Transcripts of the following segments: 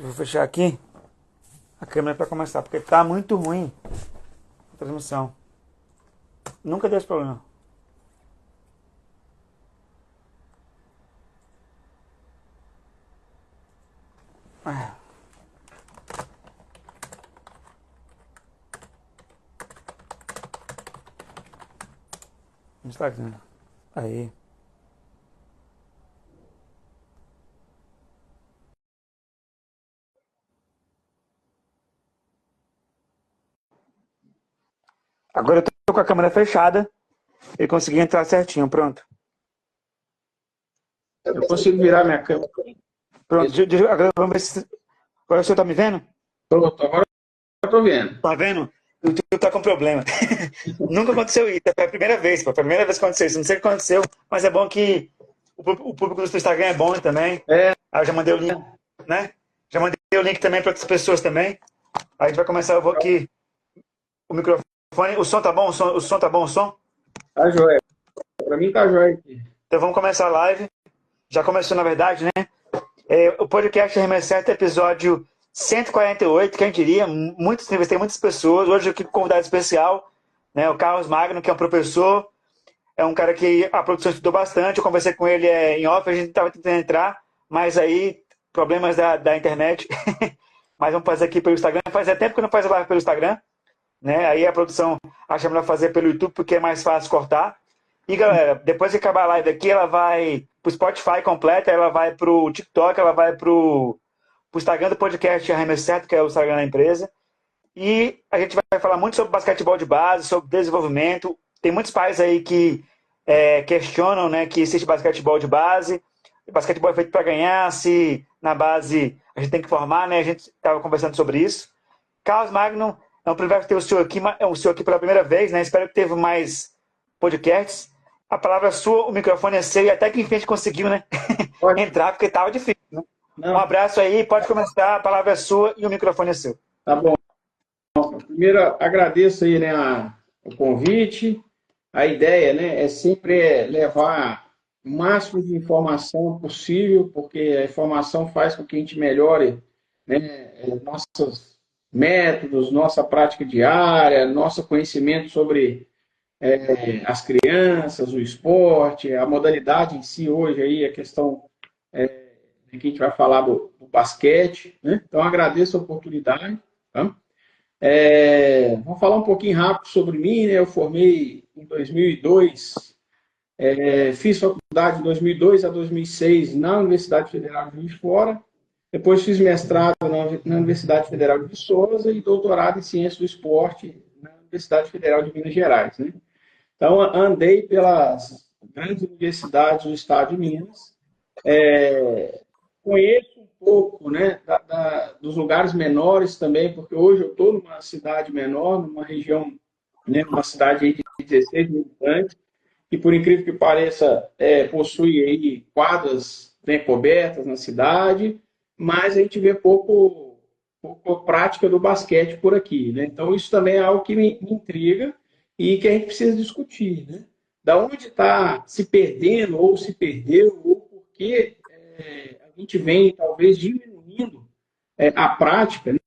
Vou fechar aqui a câmera para começar, porque tá muito ruim a transmissão. Nunca deu esse problema. Ah, Instagram. Aí. Agora eu tô com a câmera fechada e consegui entrar certinho. Pronto. Eu consigo virar minha câmera. Pronto. Agora vamos ver se. Agora o senhor tá me vendo? Pronto, agora eu estou vendo. Tá vendo? O YouTube tá com problema. Nunca aconteceu isso. Foi a primeira vez, pô. Foi a primeira vez que aconteceu isso. Não sei o que aconteceu, mas é bom que o público do Instagram é bom também. É, Aí eu já mandei o link, né? Já mandei o link também para outras pessoas também. Aí a gente vai começar, eu vou aqui o microfone. O som tá bom? O som tá bom, o som? tá joia. Para mim tá joia aqui. Então vamos começar a live. Já começou, na verdade, né? O podcast Arremesso Certo, episódio 148, quem diria? Entrevistei muitas pessoas. Hoje aqui com um convidado especial, né? O Carlos Magno, que é um professor. É um cara que a produção estudou bastante. Eu conversei com ele em off, a gente estava tentando entrar, mas aí, problemas da internet. Mas vamos fazer aqui pelo Instagram. Fazia tempo que não faz a live pelo Instagram, né? Aí a produção acha melhor fazer pelo YouTube, porque é mais fácil cortar. E galera, depois que acabar a live aqui, ela vai pro Spotify completa, ela vai pro TikTok, ela vai pro Instagram do podcast Arremesso Certo, que é o Instagram da empresa. E a gente vai falar muito sobre basquetebol de base, sobre desenvolvimento. Tem muitos pais aí que questionam, né, que existe basquetebol de base. Basquetebol é feito para ganhar, se na base a gente tem que formar, né? A gente estava conversando sobre isso. Carlos Magno, é um privilégio ter o senhor aqui pela primeira vez, né? Espero que teve mais podcasts. A palavra é sua, o microfone é seu, e até que enfim a gente conseguiu, né? Pode. Entrar, porque estava difícil, né? Um Não, abraço aí, pode começar, a palavra é sua e o microfone é seu. tá bom. Primeiro, agradeço aí, né, o convite. A ideia, né, é sempre levar o máximo de informação possível, porque a informação faz com que a gente melhore, né, nossos métodos, nossa prática diária, nosso conhecimento sobre as crianças, o esporte, a modalidade em si hoje aí, a questão que a gente vai falar do basquete, né? Então agradeço a oportunidade. Tá? Vou falar um pouquinho rápido sobre mim, né? Eu formei em 2002, fiz faculdade de 2002 a 2006 na Universidade Federal de Juiz de Fora, depois fiz mestrado na Universidade Federal de Viçosa e doutorado em Ciências do Esporte na Universidade Federal de Minas Gerais, né? Então, andei pelas grandes universidades do estado de Minas, conheço um pouco, né, dos lugares menores também, porque hoje eu estou numa cidade menor, numa região, né, numa cidade aí de 16 mil habitantes, que por incrível que pareça, possui aí quadras, né, cobertas na cidade, mas a gente vê pouco prática do basquete por aqui, né? Então isso também é algo que me intriga e que a gente precisa discutir, né? Da onde está se perdendo ou se perdeu ou por que a gente vem talvez diminuindo a prática, né?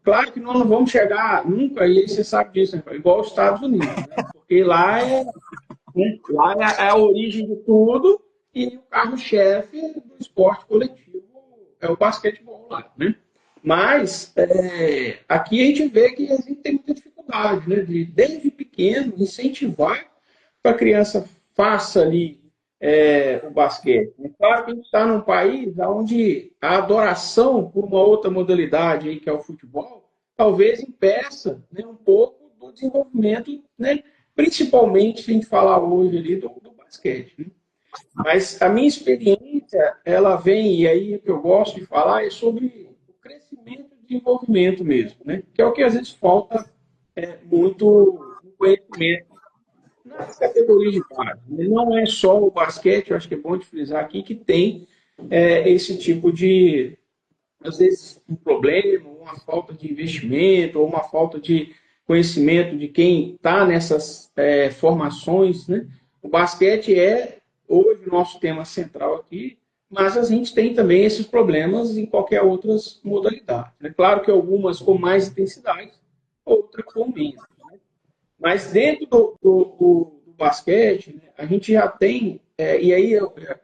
Claro que nós não vamos chegar nunca, e aí você sabe disso, né? Igual os Estados Unidos, né? Porque lá é a origem de tudo e o carro-chefe do esporte coletivo é o basquetebol lá, né? Mas aqui a gente vê que a gente tem muita dificuldade, né? De, desde pequeno, incentivar para a criança faça ali o basquete. É claro que a gente está num país onde a adoração por uma outra modalidade, aí, que é o futebol, talvez impeça, né, um pouco do desenvolvimento, né, principalmente se a gente falar hoje ali do basquete. Né? Mas a minha experiência, ela vem, e aí o que eu gosto de falar é sobre o crescimento e desenvolvimento mesmo, né? Que é o que às vezes falta muito no conhecimento nas categorias de base. Não é só o basquete, eu acho que é bom de frisar aqui, que tem esse tipo de, às vezes, um problema, uma falta de investimento, ou uma falta de conhecimento de quem está nessas formações. Né? O basquete é, hoje, o nosso tema central aqui, mas a gente tem também esses problemas em qualquer outras modalidades. É claro que algumas com mais intensidade, outras com menos. Mas dentro do basquete, né, a gente já tem, e aí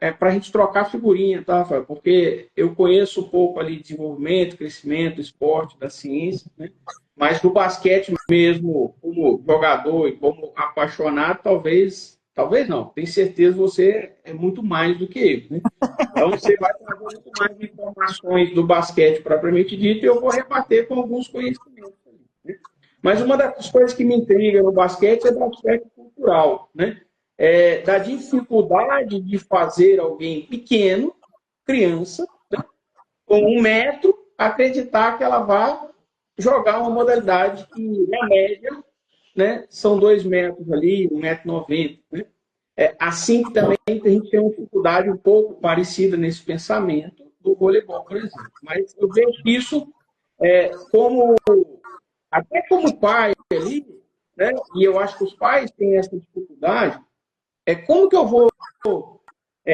é para a gente trocar figurinha, tá, Fábio? Porque eu conheço um pouco ali desenvolvimento, crescimento, esporte, da ciência, né? Mas do basquete mesmo, como jogador e como apaixonado, talvez não, tenho certeza você é muito mais do que eu, né? Então você vai trazer muito mais informações do basquete propriamente dito e eu vou rebater com alguns conhecimentos. Mas uma das coisas que me intriga no basquete é do aspecto cultural, né? Da dificuldade de fazer alguém pequeno, criança, né, com 1 metro, acreditar que ela vai jogar uma modalidade que, na média, né, são 2 metros ali, 1,90 m. Né? Assim que também a gente tem uma dificuldade um pouco parecida nesse pensamento do voleibol, por exemplo. Mas eu vejo isso como até como pai ali, né? E eu acho que os pais têm essa dificuldade, como que eu vou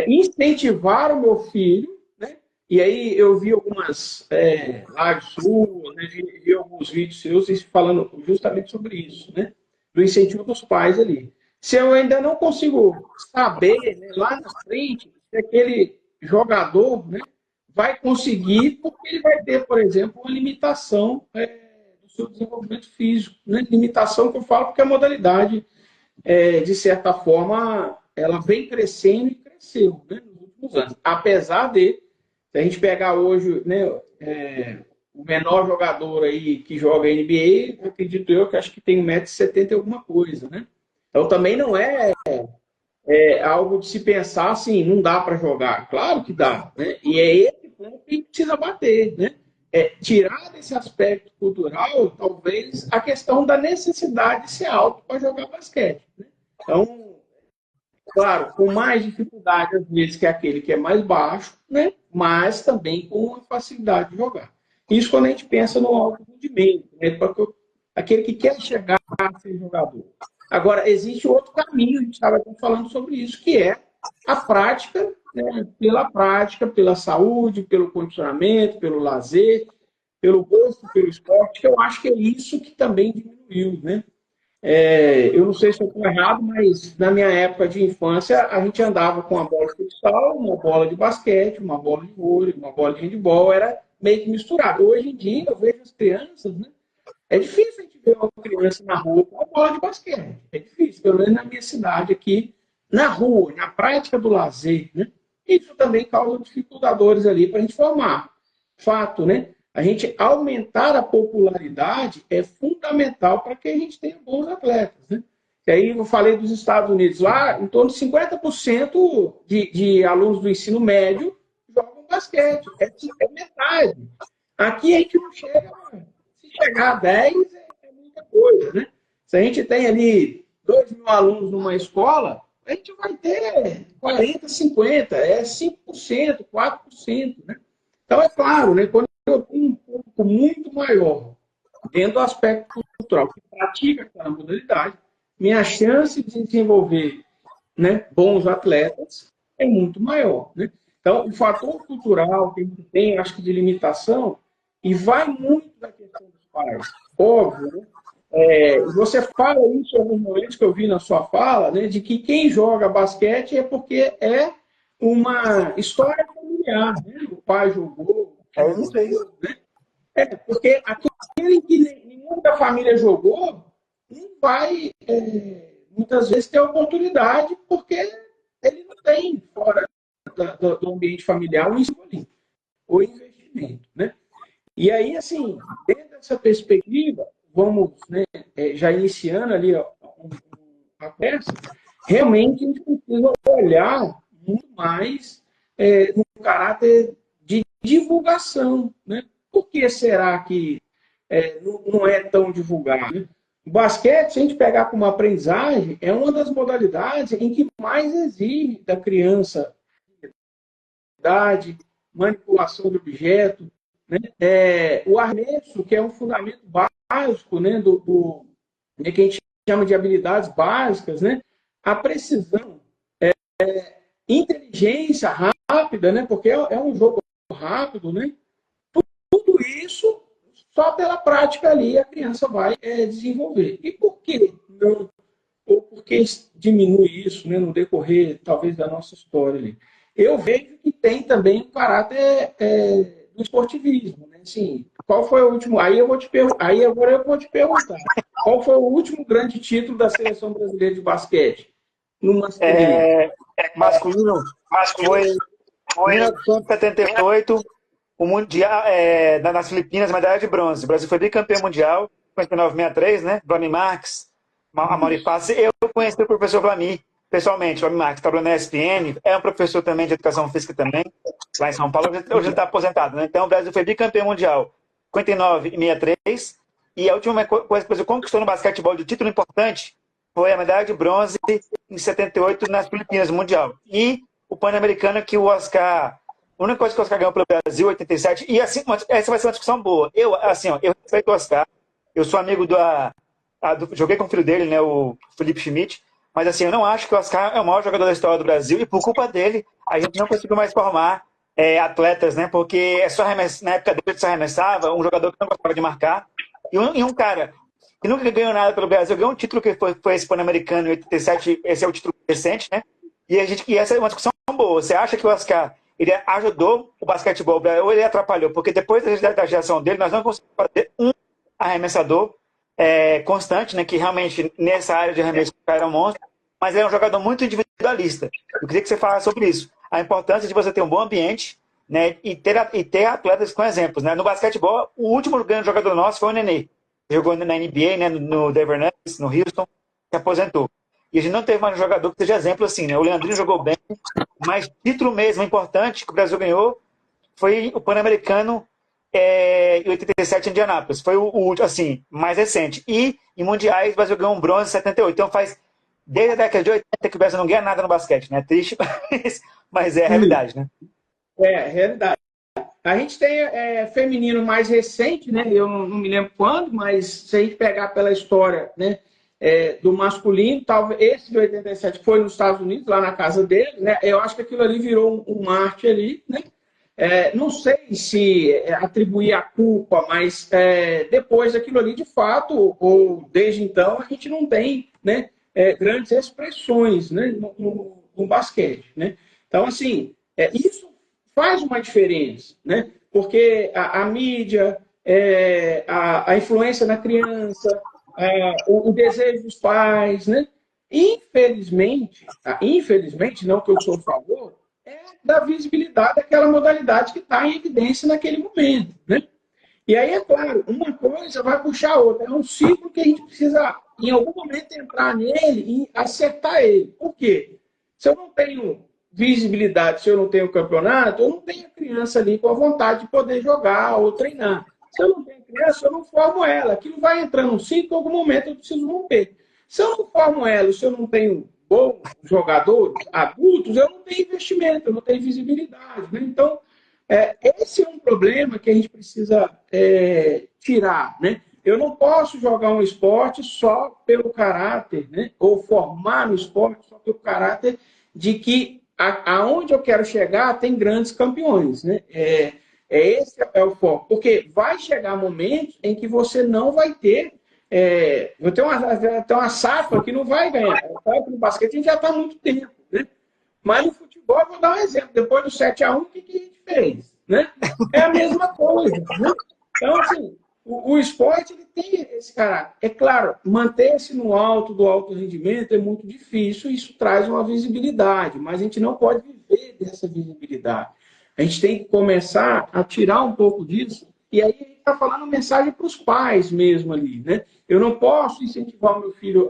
incentivar o meu filho, né? E aí eu vi algumas lives suas, né? Vi alguns vídeos seus falando justamente sobre isso, né? Do incentivo dos pais ali. Se eu ainda não consigo saber, né, lá na frente, se aquele jogador, né, vai conseguir, porque ele vai ter, por exemplo, uma limitação do seu desenvolvimento físico. Né? Limitação que eu falo porque a modalidade, de certa forma, ela vem crescendo e cresceu, né, nos últimos anos. Apesar de, se a gente pegar hoje, né, o menor jogador aí que joga NBA, acredito eu que acho que tem 1,70 m e alguma coisa, né? Então também não é algo de se pensar assim, não dá para jogar. Claro que dá, né? E é esse ponto que precisa bater, né? Tirar desse aspecto cultural, talvez, a questão da necessidade de ser alto para jogar basquete. Né? Então, claro, com mais dificuldade, às vezes, que aquele que é mais baixo, né? Mas também com uma facilidade de jogar. Isso quando a gente pensa no alto rendimento, né? Porque aquele que quer chegar a ser jogador. Agora, existe outro caminho, a gente estava falando sobre isso, que é a prática, né? Pela prática, pela saúde, pelo condicionamento, pelo lazer, pelo gosto, pelo esporte, que eu acho que é isso que também diminuiu, né? Eu não sei se eu estou errado, mas na minha época de infância, a gente andava com uma bola de futsal, uma bola de basquete, uma bola de vôlei, uma bola de handebol, era meio que misturado. Hoje em dia, eu vejo as crianças, né? É difícil a gente ver uma criança na rua com uma bola de basquete. É difícil, pelo menos na minha cidade aqui, na rua, na prática do lazer, né? Isso também causa dificultadores ali para a gente formar. Fato, né? A gente aumentar a popularidade é fundamental para que a gente tenha bons atletas, né? E aí eu falei dos Estados Unidos, lá em torno de 50% de alunos do ensino médio jogam basquete. É metade. Aqui a gente não chega, se chegar a 10 é muita coisa, né? Se a gente tem ali 2.000 alunos numa escola, a gente vai ter 40, 50, 5%, 4%, né? Então, é claro, né, quando eu tenho um público muito maior dentro do aspecto cultural que pratica aquela modalidade, minha chance de desenvolver, né, bons atletas é muito maior. Né? Então, o fator cultural que a gente tem, acho que de limitação, e vai muito da questão dos pais. Óbvio, né? Você fala isso em alguns momentos que eu vi na sua fala, né, de que quem joga basquete é porque é uma história familiar. Né? O pai jogou, É isso aí. né? Porque aquele que nenhum da família jogou não vai, muitas vezes, ter oportunidade porque ele não tem, fora do ambiente familiar, o investimento. Né? E aí, assim, dentro dessa perspectiva, vamos, né, já iniciando ali a conversa, realmente a gente precisa olhar muito mais no caráter de divulgação. Né? Por que será que não é tão divulgado? Né? O basquete, se a gente pegar como aprendizagem, é uma das modalidades em que mais exige da criança manipulação de objeto, né? O arremesso, que é um fundamento básico, né, que a gente chama de habilidades básicas, né? A precisão, inteligência, rápida, né? Porque é um jogo rápido, né? Tudo isso, só pela prática ali, a criança vai desenvolver. E por que não, ou por que diminui isso, né, no decorrer, talvez, da nossa história ali? Eu vejo que tem também o caráter do esportivismo, né? Assim, qual foi o último? Aí eu vou te aí agora eu vou te perguntar. Qual foi o último grande título da seleção brasileira de basquete? No masculino. Masculino foi em 1978, o Mundial nas Filipinas, medalha de bronze. O Brasil foi bicampeão mundial, 59-63, né? Vlamir Marques, Amaury Passi. Eu conheci o professor Vlamir, pessoalmente. Vlamir Marques trabalhou na ESPN, é um professor também de educação física também, lá em São Paulo. Hoje ele está aposentado, né? Então o Brasil foi bicampeão mundial, 59 e 63. E a última coisa que o Brasil conquistou no basquetebol de título importante foi a medalha de bronze em 78 nas Filipinas, mundial. E o Pan-Americano, que o Oscar... A única coisa que o Oscar ganhou pelo Brasil, 87, e assim, essa vai ser uma discussão boa. Eu respeito o Oscar, eu sou amigo joguei com o filho dele, né, o Felipe Schmidt, mas assim, eu não acho que o Oscar é o maior jogador da história do Brasil, e por culpa dele, a gente não conseguiu mais formar atletas, né, porque na época dele ele só arremessava um jogador que não gostava de marcar, e um cara que nunca ganhou nada pelo Brasil, ganhou um título que foi esse Pan-Americano em 87, esse é o título recente, né, e essa é uma discussão boa. Você acha que o Oscar ele ajudou o basquetebol ou ele atrapalhou? Porque depois da geração dele, nós não conseguimos fazer um arremessador constante, né, que realmente nessa área de arremesso era um monstro, mas ele é um jogador muito individualista. Eu queria que você falasse sobre isso. A importância de você ter um bom ambiente, né, e ter atletas com exemplos. Né? No basquetebol, o último grande jogador nosso foi o Nenê. Jogou na NBA, né, no Denver Nuggets, no Houston, se aposentou. E a gente não teve mais um jogador que seja exemplo assim, né? O Leandrinho jogou bem, mas título mesmo importante que o Brasil ganhou foi o Pan-Americano em 87 em Indianápolis. Foi o assim, mais recente. E em mundiais o Brasil ganhou um bronze em 78. Então faz desde a década de 80 que o Brasil não ganha nada no basquete, né? Triste, mas é a realidade, né? É a realidade. A gente tem feminino mais recente, né? Eu não me lembro quando, mas se a gente pegar pela história, né? Do masculino, talvez esse de 87 foi nos Estados Unidos, lá na casa dele, né? Eu acho que aquilo ali virou um arte ali, né? Não sei se atribuir a culpa, mas depois daquilo ali, de fato, ou desde então, a gente não tem, né, grandes expressões, né, no basquete, né? Então, assim, isso faz uma diferença, né? Porque a mídia, a influência na criança, o desejo dos pais, né? Infelizmente, não que eu sou a favor, da visibilidade daquela modalidade que está em evidência naquele momento, né? E aí, é claro, uma coisa vai puxar a outra. É um ciclo que a gente precisa, em algum momento, entrar nele e acertar ele. Por quê? Se eu não tenho visibilidade, se eu não tenho campeonato, eu não tenho a criança ali com a vontade de poder jogar ou treinar. Se eu não tenho criança, eu não formo ela. Aquilo vai entrando num ciclo, em algum momento eu preciso romper. Se eu não formo ela, se eu não tenho bons jogadores adultos, eu não tenho investimento, eu não tenho visibilidade. Né? Então, esse é um problema que a gente precisa tirar. Né? Eu não posso jogar um esporte só pelo caráter, né? Ou formar no esporte só pelo caráter de que aonde eu quero chegar tem grandes campeões. Né? Esse é o foco. Porque vai chegar momentos em que você não vai ter. Vai ter uma safra que não vai ganhar. No basquete a gente já está há muito tempo. Né? Mas no futebol, eu vou dar um exemplo. Depois do 7-1, o que a gente fez? Né? É a mesma coisa. Né? Então, assim, o esporte ele tem esse caráter. É claro, manter-se no alto do alto rendimento é muito difícil, isso traz uma visibilidade, mas a gente não pode viver dessa visibilidade. A gente tem que começar a tirar um pouco disso, e aí a gente está falando mensagem para os pais mesmo ali. Né? Eu não posso incentivar o meu filho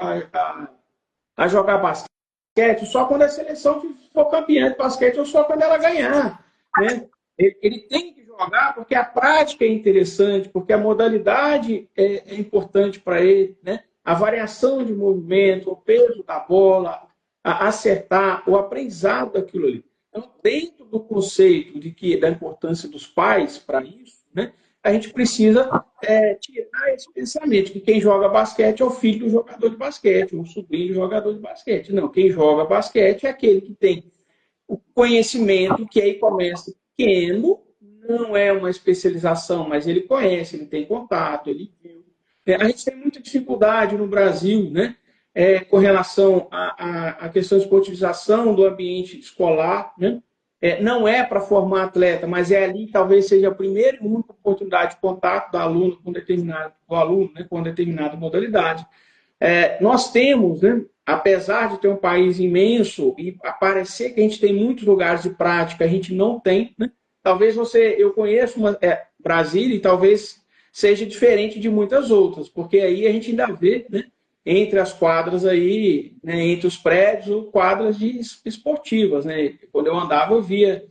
a jogar basquete só quando a seleção for campeã de basquete ou só quando ela ganhar. Né? Ele tem que jogar porque a prática é interessante, porque a modalidade é importante para ele, né? A variação de movimento, o peso da bola, acertar, o aprendizado daquilo ali. Então, dentro do conceito da importância dos pais para isso, né? A gente precisa tirar esse pensamento que quem joga basquete é o filho do jogador de basquete, o sobrinho do jogador de basquete. Não, quem joga basquete é aquele que tem o conhecimento, que aí começa pequeno, não é uma especialização, mas ele conhece, ele tem contato, ele viu. A gente tem muita dificuldade no Brasil, né? Com relação à questão de esportivização do ambiente escolar, né? Não é para formar atleta, mas ali talvez seja a primeira e única oportunidade de contato do aluno com determinada modalidade. Nós temos, né, apesar de ter um país imenso e parecer que a gente tem muitos lugares de prática, a gente não tem, né? Talvez eu conheço Brasília e talvez seja diferente de muitas outras, porque aí a gente ainda vê, né, entre as quadras aí, né, entre os prédios, quadras esportivas, né? Quando eu andava, eu via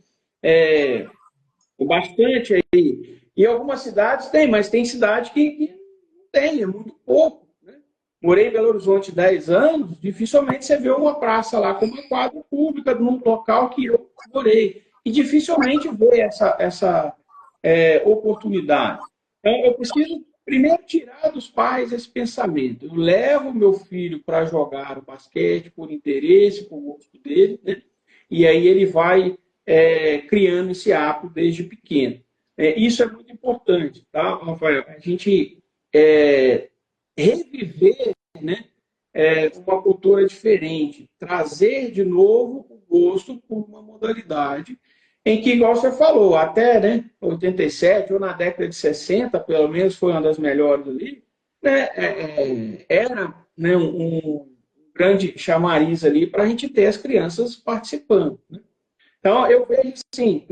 bastante aí. E algumas cidades tem, mas tem cidade que não tem, é muito pouco. Morei em Belo Horizonte 10 anos, dificilmente você vê uma praça lá com uma quadra pública num local que eu morei. E dificilmente vê essa oportunidade. Então, eu preciso primeiro tirar dos pais esse pensamento. Eu levo meu filho para jogar o basquete por interesse, por gosto dele, né? E aí ele vai criando esse hábito desde pequeno. Isso é muito importante, tá, Rafael? A gente reviver, né, uma cultura diferente, trazer de novo o gosto por uma modalidade em que, igual você falou, até, né, 87 ou na década de 60, pelo menos foi uma das melhores ali, né, era, né, um grande chamariz ali para a gente ter as crianças participando, né? Então, eu vejo assim,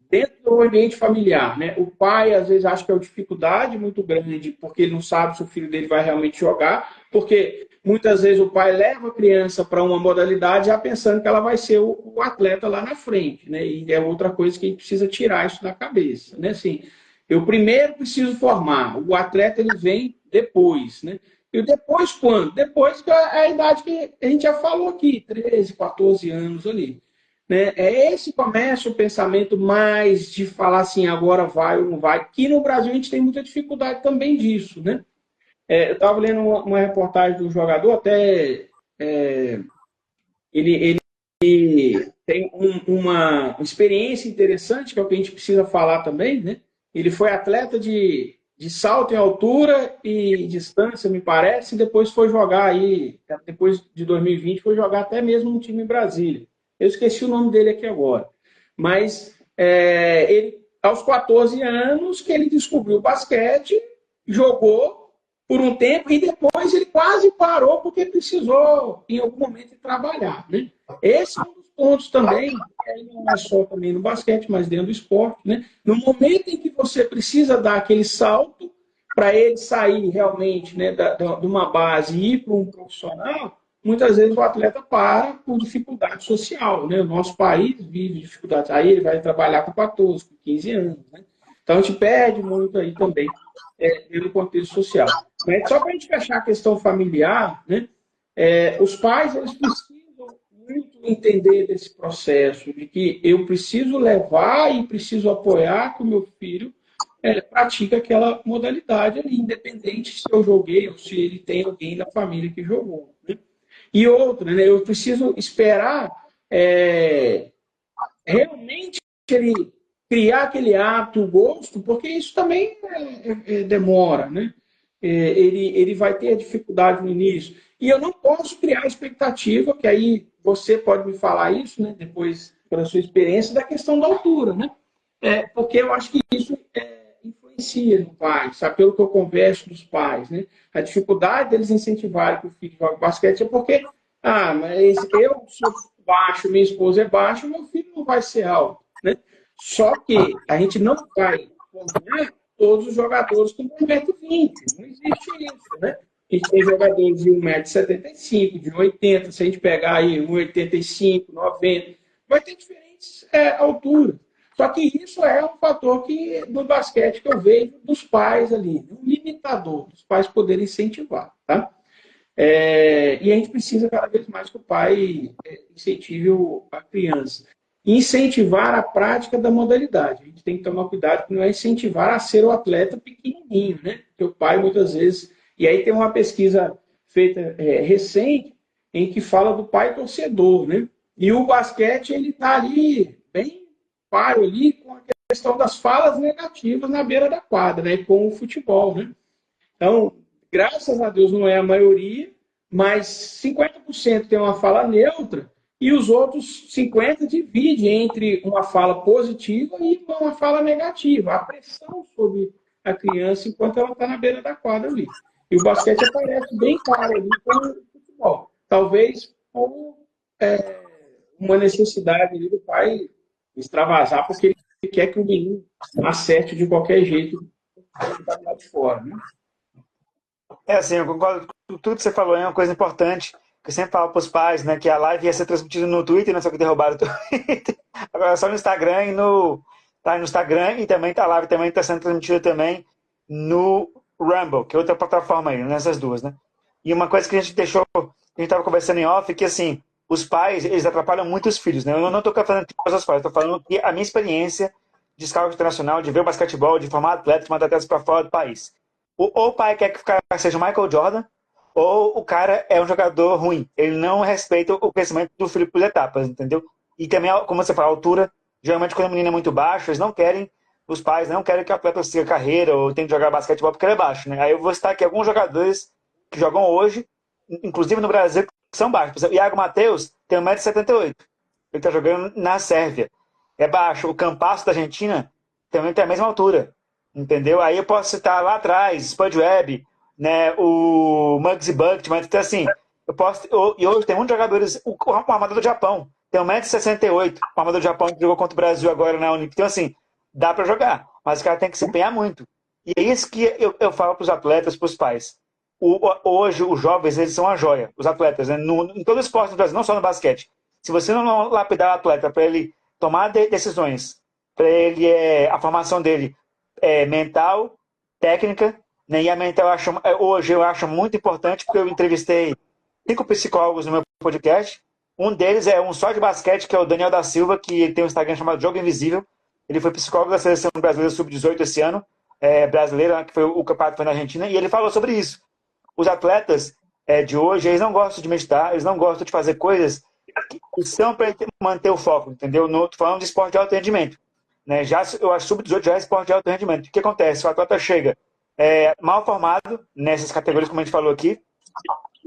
dentro do ambiente familiar, né, o pai às vezes acha que é uma dificuldade muito grande porque ele não sabe se o filho dele vai realmente jogar, porque muitas vezes o pai leva a criança para uma modalidade já pensando que ela vai ser o atleta lá na frente, né, e é outra coisa que a gente precisa tirar isso da cabeça, né, assim, eu primeiro preciso formar, o atleta ele vem depois, né, e depois quando? Depois que é a idade que a gente já falou aqui, 13, 14 anos ali. Né? É esse começa o pensamento mais de falar assim, agora vai ou não vai. Aqui no Brasil a gente tem muita dificuldade também disso. Né? Eu estava lendo uma reportagem do jogador, até ele tem uma experiência interessante, que é o que a gente precisa falar também. Né? Ele foi atleta de salto em altura e distância, me parece, e depois foi jogar aí, depois de 2020, foi jogar até mesmo no time em Brasília. Eu esqueci o nome dele aqui agora. Mas ele, aos 14 anos, que ele descobriu o basquete, jogou por um tempo e depois ele quase parou porque precisou, em algum momento, trabalhar. Né? Esse é um dos pontos também, não é só também no basquete, mas dentro do esporte. Né? No momento em que você precisa dar aquele salto para ele sair realmente, né, de uma base e ir para um profissional, muitas vezes o atleta para por dificuldade social. Né? O nosso país vive dificuldades. Aí ele vai trabalhar com 14, com 15 anos. Né? Então a gente perde muito aí também no contexto social. Mas só para a gente fechar a questão familiar, né? Os pais eles precisam muito entender desse processo, de que eu preciso levar e preciso apoiar que o meu filho pratica aquela modalidade ali, independente se eu joguei ou se ele tem alguém da família que jogou. Né? E outra, né, eu preciso esperar realmente ele criar aquele hábito, o gosto, porque isso também demora, né? Ele vai ter dificuldade no início. E eu não posso criar expectativa, que aí você pode me falar isso, né, depois, pela sua experiência, da questão da altura, né? Porque eu acho que isso influencia no pai, sabe? Pelo que eu converso dos pais, né? A dificuldade deles incentivarem que o filho jogue basquete é porque, mas eu sou baixo, minha esposa é baixa, meu filho não vai ser alto, né? Só que a gente não vai formar todos os jogadores com 1,20 m. Não existe isso, né? A gente tem jogadores de 1,75 m, de 1,80 m. Se a gente pegar aí 1,85 m, 90 m, vai ter diferentes alturas. Só que isso é um fator que no basquete que eu vejo dos pais ali, um limitador, dos pais poderem incentivar, tá? E a gente precisa cada vez mais que o pai incentive a criança. Incentivar a prática da modalidade. A gente tem que tomar cuidado que não é incentivar a ser o atleta pequenininho, né? Porque o pai muitas vezes... E aí tem uma pesquisa feita recente em que fala do pai torcedor, né? E o basquete, ele está ali, bem páreo ali, com a questão das falas negativas na beira da quadra, né? E com o futebol, né? Então, graças a Deus não é a maioria, mas 50% tem uma fala neutra e os outros 50% dividem entre uma fala positiva e uma fala negativa. A pressão sobre a criança enquanto ela está na beira da quadra ali. E o basquete aparece bem claro ali com o futebol. Talvez por uma necessidade ali do pai extravasar, porque ele quer que o menino acerte de qualquer jeito ele está lá de fora, né? É assim, eu concordo com tudo que você falou, é uma coisa importante, que eu sempre falo para os pais, né, que a live ia ser transmitida no Twitter, né, só que derrubaram o Twitter. Agora é só no Instagram e tá no Instagram e também tá a live também está sendo transmitida também no Rumble, que é outra plataforma aí, nessas duas, né? E uma coisa que a gente deixou, a gente estava conversando em off, que assim, os pais, eles atrapalham muito os filhos, né? Eu não estou falando que os pais, estou falando que a minha experiência de scout internacional, de ver o basquetebol, de formar atletas, mandar atletas para fora do país. Ou o pai quer que o cara seja o Michael Jordan, ou o cara é um jogador ruim. Ele não respeita o crescimento do filho por etapas, entendeu? E também, como você fala, a altura, geralmente quando o menino é muito baixo, eles não querem, os pais não querem que o atleta siga carreira ou tente jogar basquetebol porque ele é baixo, né? Aí eu vou citar aqui alguns jogadores que jogam hoje, inclusive no Brasil, que são baixos. Por exemplo, Iago Matheus tem 1,78 m. Ele está jogando na Sérvia. É baixo. O Campasso da Argentina também tem a mesma altura. Entendeu? Aí eu posso citar lá atrás, Spud Webb, né, o Muggsy Bogues, mas então, assim, e hoje tem muitos jogadores, o armador do Japão tem 1,68 m, o armador do Japão que jogou contra o Brasil agora na Olimpíada, então assim, dá para jogar, mas o cara tem que se empenhar muito. E é isso que eu falo para os atletas, para os pais. Hoje, os jovens, eles são a joia, os atletas, né? Em todo esporte do Brasil, não só no basquete. Se você não lapidar o atleta para ele tomar decisões, para ele, a formação dele mental, técnica, né? E a mental hoje eu acho muito importante, porque eu entrevistei 5 psicólogos no meu podcast. Um deles é um só de basquete, que é o Daniel da Silva, que ele tem um Instagram chamado Jogo Invisível. Ele foi psicólogo da seleção brasileira sub-18 esse ano, brasileira, que foi o campeonato foi na Argentina, e ele falou sobre isso. Os atletas de hoje, eles não gostam de meditar, eles não gostam de fazer coisas que são para manter o foco, entendeu? Estou falando de esporte de alto rendimento. Né? Eu acho que sub-18 já é esporte de alto rendimento. O que acontece? O atleta chega mal formado nessas categorias, como a gente falou aqui,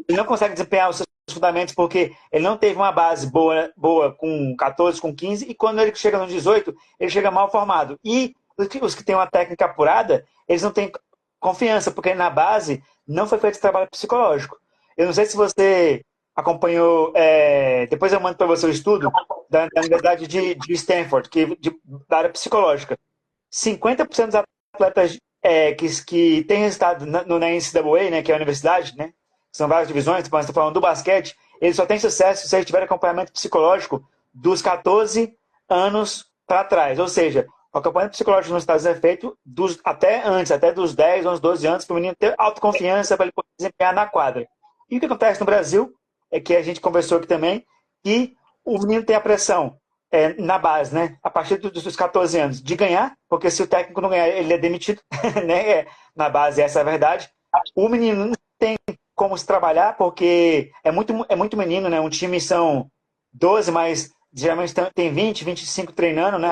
ele não consegue desempenhar os seus fundamentos porque ele não teve uma base boa com 14, com 15, e quando ele chega no 18, ele chega mal formado. E os que têm uma técnica apurada, eles não têm confiança, porque na base não foi feito esse trabalho psicológico. Eu não sei se você acompanhou, depois eu mando para você o estudo da Universidade de Stanford, da área psicológica. 50% dos atletas que têm resultado na NCAA, né, que é a universidade, né, são várias divisões, mas estou falando do basquete, eles só têm sucesso se eles tiverem acompanhamento psicológico dos 14 anos para trás. Ou seja, o acompanhamento psicológico nos Estados Unidos é feito até dos 10, 11, 12 anos, para o menino ter autoconfiança para ele poder desempenhar na quadra. E o que acontece no Brasil é que a gente conversou aqui também, que o menino tem a pressão na base, né? A partir dos 14 anos, de ganhar, porque se o técnico não ganhar, ele é demitido, né? Na base, essa é a verdade. O menino não tem como se trabalhar, porque é muito menino, né? Um time são 12, mas geralmente tem 20, 25 treinando, né?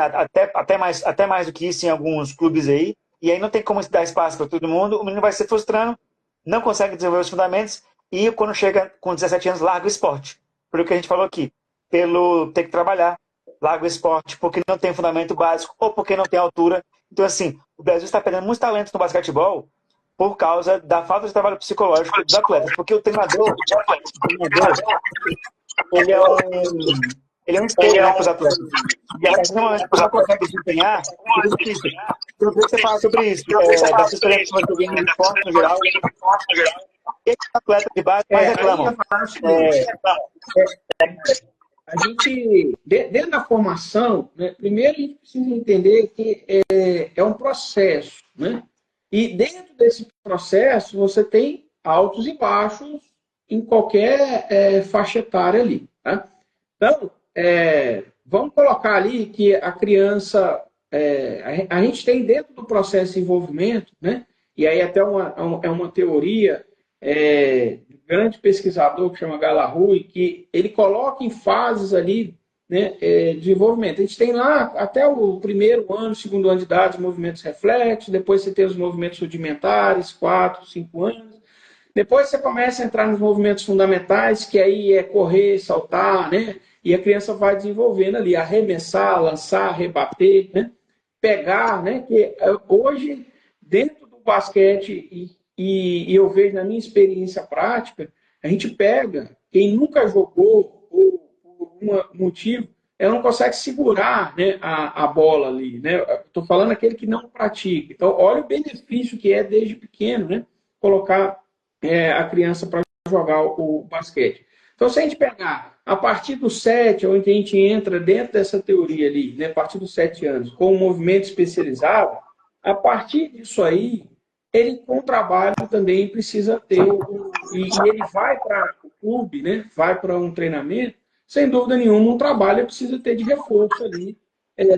Até mais do que isso em alguns clubes aí. E aí não tem como dar espaço para todo mundo. O menino vai se frustrando, não consegue desenvolver os fundamentos e quando chega com 17 anos, larga o esporte. Por o que a gente falou aqui. Pelo ter que trabalhar, larga o esporte porque não tem fundamento básico ou porque não tem altura. Então, assim, o Brasil está perdendo muitos talentos no basquetebol por causa da falta de trabalho psicológico dos atletas. Porque o treinador ele é um espelho, né, para os atletas. E a partir do momento que você não consegue desempenhar, fica difícil. Então, eu queria que você falasse sobre isso, da sua experiência com o game de esporte no geral. E os atletas de base mais reclamam. A gente, dentro da formação, né, primeiro a gente precisa entender que é um processo, né? E dentro desse processo você tem altos e baixos em qualquer faixa etária ali, tá? Então, vamos colocar ali que a criança, a gente tem dentro do processo de desenvolvimento, né? E aí até uma teoria grande pesquisador que chama Galarrui, que ele coloca em fases ali, né, desenvolvimento. A gente tem lá até o primeiro ano, segundo ano de idade, os movimentos reflexos, depois você tem os movimentos rudimentares, 4, 5 anos. Depois você começa a entrar nos movimentos fundamentais, que aí é correr, saltar, né? E a criança vai desenvolvendo ali, arremessar, lançar, rebater, né? Pegar, né? Que hoje, dentro do basquete, e eu vejo na minha experiência prática, a gente pega quem nunca jogou, ou por algum motivo, ela não consegue segurar, né, a bola ali, né? Estou falando aquele que não pratica. Então, olha o benefício que é desde pequeno, né? Colocar a criança para jogar o basquete. Então, se a gente pegar a partir dos 7, onde a gente entra dentro dessa teoria ali, né, a partir dos 7 anos, com um movimento especializado, a partir disso aí, ele com o trabalho também precisa ter, e ele vai para o clube, né, vai para um treinamento, sem dúvida nenhuma, um trabalho precisa ter de reforço ali,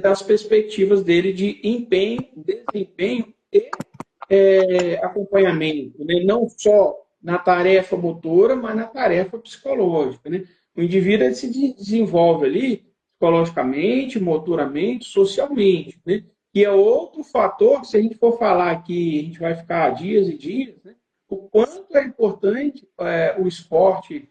das perspectivas dele de empenho, desempenho e acompanhamento, né? Não só na tarefa motora, mas na tarefa psicológica. Né? O indivíduo ele se desenvolve ali psicologicamente, motoramente, socialmente. Né? E é outro fator, se a gente for falar aqui, a gente vai ficar dias e dias, né? O quanto é importante o esporte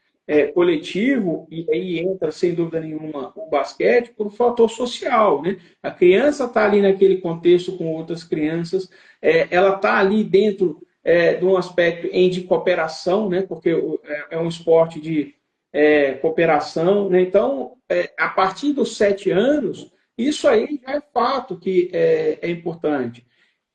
coletivo, e aí entra, sem dúvida nenhuma, o basquete, por um fator social. Né? A criança está ali naquele contexto com outras crianças, ela está ali dentro de um aspecto de cooperação, né? Porque é um esporte de cooperação. Né? Então, a partir dos 7 anos, isso aí já é fato que é importante.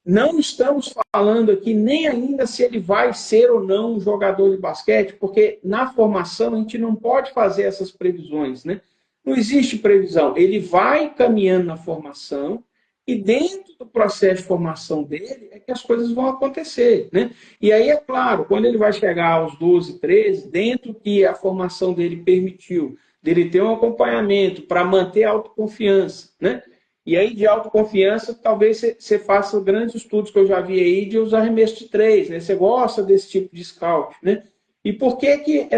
Não estamos falando aqui nem ainda se ele vai ser ou não um jogador de basquete, porque na formação a gente não pode fazer essas previsões, né? Não existe previsão. Ele vai caminhando na formação e dentro do processo de formação dele é que as coisas vão acontecer, né? E aí, é claro, quando ele vai chegar aos 12, 13, dentro que a formação dele permitiu, dele ter um acompanhamento para manter a autoconfiança, né? E aí, de autoconfiança, talvez você faça grandes estudos que eu já vi aí de os arremessos de 3, né? Você gosta desse tipo de scout, né? E por que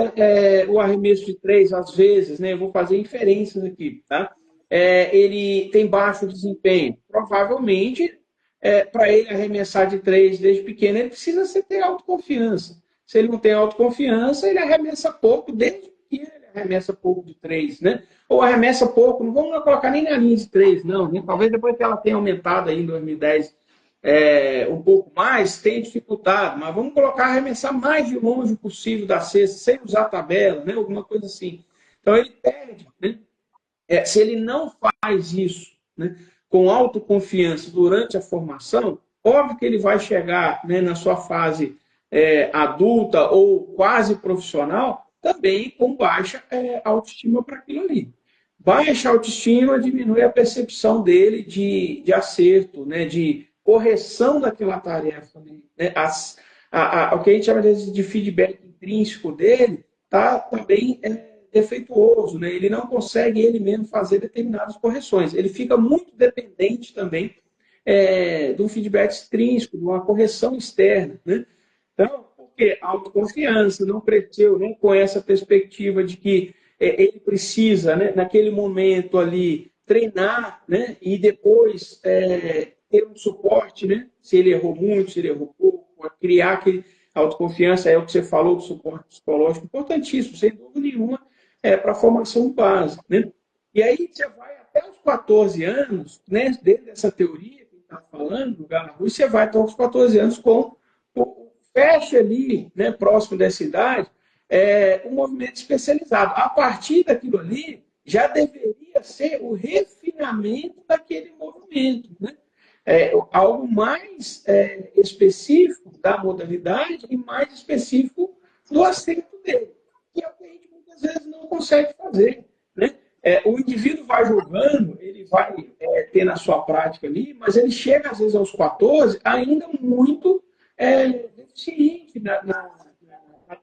o arremesso de 3, às vezes, né? Eu vou fazer inferências aqui, tá? Ele tem baixo desempenho. Provavelmente, para ele arremessar de 3 desde pequeno, ele precisa ter autoconfiança. Se ele não tem autoconfiança, ele arremessa pouco desde pequeno, ele arremessa pouco de 3, né? Ou arremessa pouco, não vamos colocar nem na linha de 3, não. Né? Talvez depois que ela tenha aumentado aí em 2010 um pouco mais, tenha dificultado, mas vamos colocar arremessar mais de longe possível da cesta, sem usar tabela, né? Alguma coisa assim. Então ele perde, né? Se ele não faz isso, né, com autoconfiança durante a formação, óbvio que ele vai chegar, né, na sua fase adulta ou quase profissional também com baixa autoestima para aquilo ali. Baixa autoestima diminui a percepção dele de acerto, né, de correção daquela tarefa. Né? O que a gente chama de feedback intrínseco dele está também defeituoso, né? Ele não consegue ele mesmo fazer determinadas correções. Ele fica muito dependente também de um feedback extrínseco, de uma correção externa. Né? Então, porque a autoconfiança não cresceu, né, com essa perspectiva de que ele precisa, né, naquele momento ali, treinar, né, e depois ter um suporte, né, se ele errou muito, se ele errou pouco, criar aquele autoconfiança, é o que você falou do suporte psicológico, importantíssimo, sem dúvida nenhuma, para a formação básica. Né? E aí você vai até os 14 anos, né, dentro dessa teoria que está falando, do Galarrui, você vai até os 14 anos com fecha ali, né, próximo dessa idade, um movimento especializado. A partir daquilo ali, já deveria ser o refinamento daquele movimento. Né? Algo mais específico da modalidade e mais específico do acerto dele. Que é o que a gente muitas vezes não consegue fazer. Né? O indivíduo vai jogando, ele vai ter na sua prática ali, mas ele chega às vezes aos 14 ainda muito deficiente na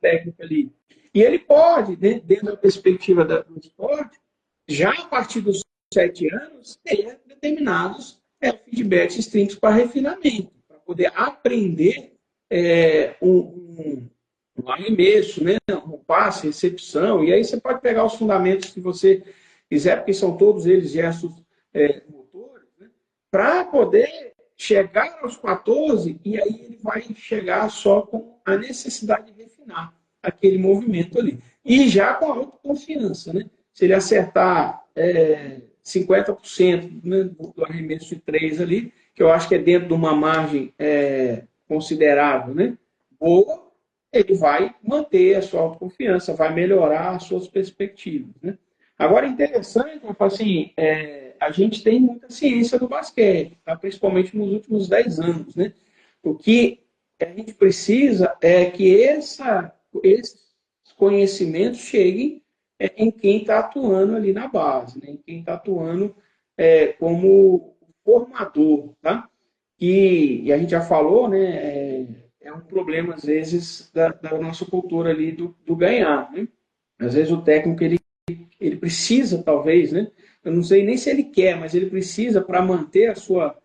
técnica ali. E ele pode, né, dentro da perspectiva do esporte, já a partir dos 7 anos, ter determinados feedbacks extrínsecos para refinamento, para poder aprender um no arremesso, né? No passe, recepção, e aí você pode pegar os fundamentos que você quiser, porque são todos eles gestos motores, né? Para poder chegar aos 14, e aí ele vai chegar só com a necessidade de refinar aquele movimento ali. E já com a autoconfiança, né? Se ele acertar 50%, né, do arremesso de 3 ali, que eu acho que é dentro de uma margem considerável, né? Boa, ele vai manter a sua autoconfiança, vai melhorar as suas perspectivas, né? Agora, interessante, assim, a gente tem muita ciência do basquete, tá? Principalmente nos últimos 10 anos, né? O que a gente precisa é que esses conhecimentos cheguem em quem está atuando ali na base, né? Em quem está atuando como formador, tá? E a gente já falou, né? É um problema, às vezes, da nossa cultura ali do ganhar, né? Às vezes o técnico, ele precisa, talvez, né? Eu não sei nem se ele quer, mas ele precisa para manter a sua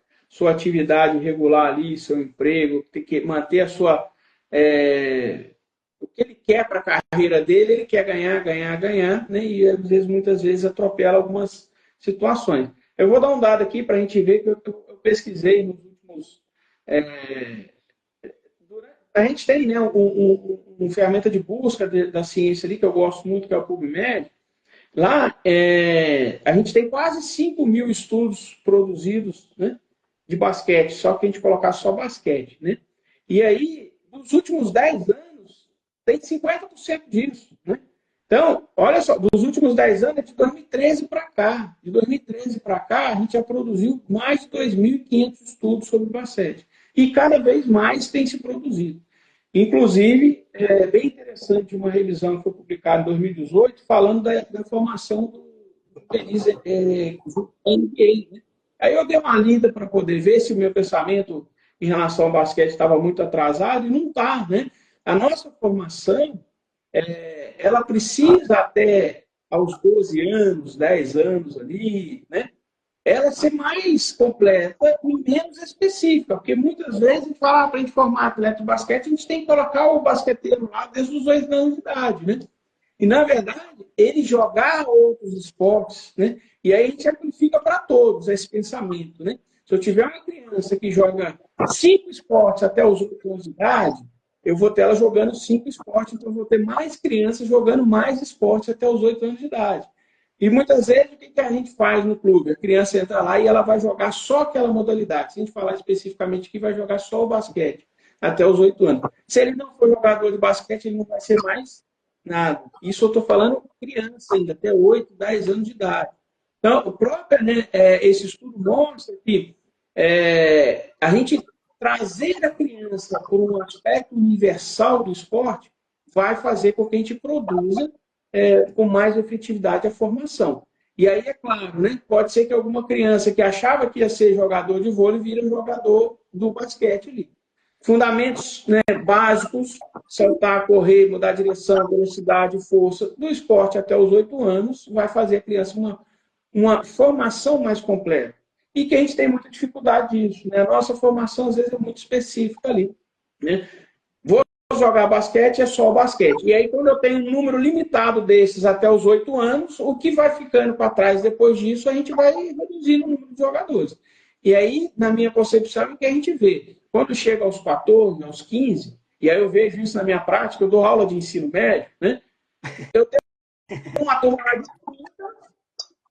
atividade regular ali, seu emprego, tem que manter a sua... o que ele quer para a carreira dele, ele quer ganhar, ganhar, ganhar, né? E às vezes, muitas vezes, atropela algumas situações. Eu vou dar um dado aqui para a gente ver que eu pesquisei nos últimos... A gente tem, né, um ferramenta de busca da ciência ali, que eu gosto muito, que é o PubMed. Lá, a gente tem quase 5 mil estudos produzidos, né, de basquete, só que a gente colocar só basquete, né? E aí, nos últimos 10 anos, tem 50% disso, né? Então, olha só, dos últimos 10 anos, é de 2013 para cá. De 2013 para cá, a gente já produziu mais de 2.500 estudos sobre basquete. E cada vez mais tem se produzido. Inclusive, é bem interessante uma revisão que foi publicada em 2018, falando da formação do juvenis NBA. Né? Aí eu dei uma lida para poder ver se o meu pensamento em relação ao basquete estava muito atrasado, e não está. Né? A nossa formação, ela precisa até aos 12 anos, 10 anos ali, né? Ela ser mais completa e menos específica, porque muitas vezes a gente fala para a gente formar atleta de basquete, a gente tem que colocar o basqueteiro lá desde os 8 anos de idade, né? E, na verdade, ele jogar outros esportes, né? E aí a gente amplifica para todos esse pensamento, né? Se eu tiver uma criança que joga 5 esportes até os 8 anos de idade, eu vou ter ela jogando 5 esportes, então eu vou ter mais crianças jogando mais esportes até os 8 anos de idade. E muitas vezes, o que a gente faz no clube? A criança entra lá e ela vai jogar só aquela modalidade. Se a gente falar especificamente que vai jogar só o basquete até os 8 anos. Se ele não for jogador de basquete, ele não vai ser mais nada. Isso eu estou falando criança ainda, até 8, 10 anos de idade. Então, o próprio, né, esse estudo mostra que a gente trazer a criança por um aspecto universal do esporte vai fazer com que a gente produza com mais efetividade a formação. E aí, é claro, né, pode ser que alguma criança que achava que ia ser jogador de vôlei vira jogador do basquete ali. Fundamentos, né, básicos, saltar, correr, mudar de direção, velocidade, força, do esporte até os 8 anos, vai fazer a criança uma formação mais completa. E que a gente tem muita dificuldade disso. Né? A nossa formação, às vezes, é muito específica ali. Né? Vou jogar basquete, é só basquete. E aí, quando eu tenho um número limitado desses até os 8 anos, o que vai ficando para trás depois disso, a gente vai reduzindo o número de jogadores. E aí, na minha concepção, é o que a gente vê. Quando chega aos 14, aos 15, e aí eu vejo isso na minha prática, eu dou aula de ensino médio, né? Eu tenho uma turma lá de 30,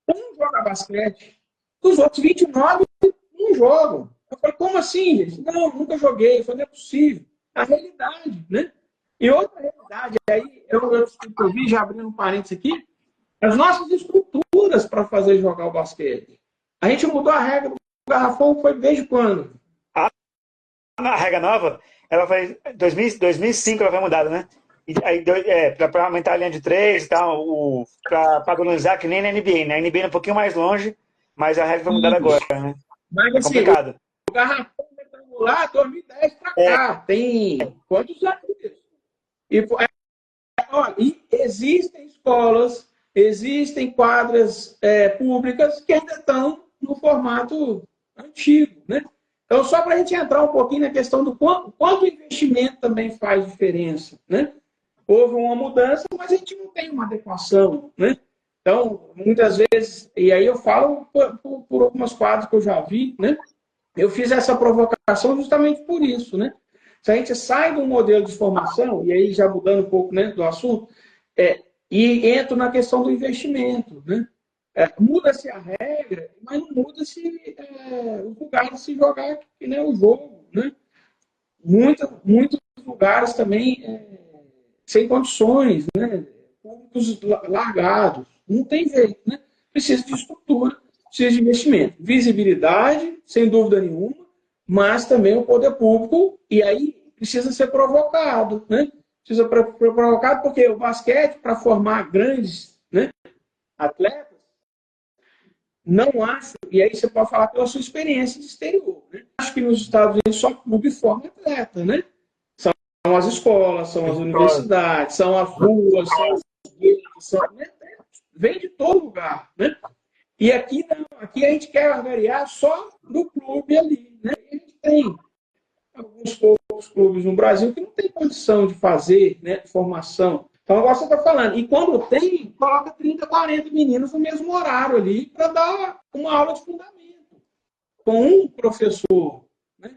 um joga basquete. Os outros 29 não jogam. Eu falei, como assim, gente? Não, nunca joguei. Eu falei, não é possível. A realidade, né? E outra realidade, aí eu vi, já abrindo um parênteses aqui, as nossas estruturas para fazer jogar o basquete. A gente mudou a regra do garrafão, foi desde quando? A regra nova, ela foi 2005, ela foi mudada, né? E aí, para aumentar a linha de 3 e tal, para padronizar, que nem na NBA, né? A NBA é um pouquinho mais longe, mas a regra foi mudada agora, né? Mas, é assim, complicado. O garrafão retangular, 2010 para cá, tem quantos anos isso? E existem escolas, existem quadras públicas que ainda estão no formato antigo, né? Então, só para a gente entrar um pouquinho na questão do quanto o investimento também faz diferença, né? houve uma mudança, mas a gente não tem uma adequação, né? Então, muitas vezes, e aí eu falo por algumas quadras que eu já vi, né? Eu fiz essa provocação justamente por isso, né? Se a gente sai do modelo de formação, e aí já mudando um pouco, né, do assunto, e entro na questão do investimento, né? Muda-se a regra, mas não muda-se o lugar de se jogar, né, o jogo, né? Muitos lugares também sem condições, né? Públicos largados. Não tem jeito, né? Precisa de estrutura, precisa de investimento. Visibilidade, sem dúvida nenhuma, mas também o poder público, e aí precisa ser provocado, né? Precisa ser provocado porque o basquete, para formar grandes, né, atletas, não acho, e aí você pode falar pela sua experiência de exterior, né? Acho que nos Estados Unidos só clube forma atleta, né? São as escolas, são as universidades, são as ruas, são as igrejas, né? Vem de todo lugar, né? E aqui não, aqui a gente quer angariar só do clube ali, né? E a gente tem alguns poucos clubes no Brasil que não tem condição de fazer, né, formação. Então, agora você está falando. E quando tem, coloca 30, 40 meninos no mesmo horário ali para dar uma aula de fundamento. Com um professor, né?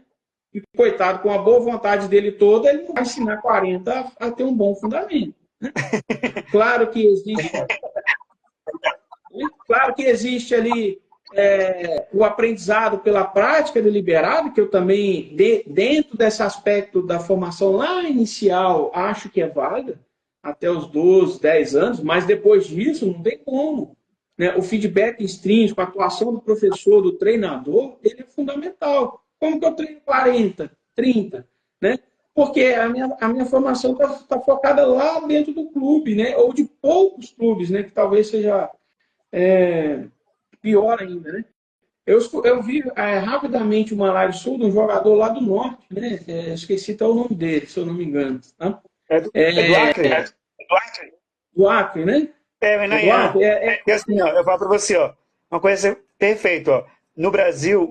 E, coitado, com a boa vontade dele toda, ele não vai ensinar 40 a ter um bom fundamento. Né? Claro que existe ali o aprendizado pela prática deliberada, que eu também, dentro desse aspecto da formação lá inicial, acho que é válida, até os 12, 10 anos, mas depois disso não tem como. Né? O feedback extrínseco, a atuação do professor, do treinador, ele é fundamental. Como que eu treino 40, 30? Né? Porque a minha formação está focada lá dentro do clube, né? Ou de poucos clubes, né? Que talvez seja pior ainda, né? Eu vi rapidamente uma live sul de um jogador lá do norte, né? Esqueci até o nome dele, se eu não me engano. Tá? Do Acre? Do Acre, né? Do Renan. Acre. E assim, ó, eu falo para você, ó, uma coisa perfeita, ó. No Brasil,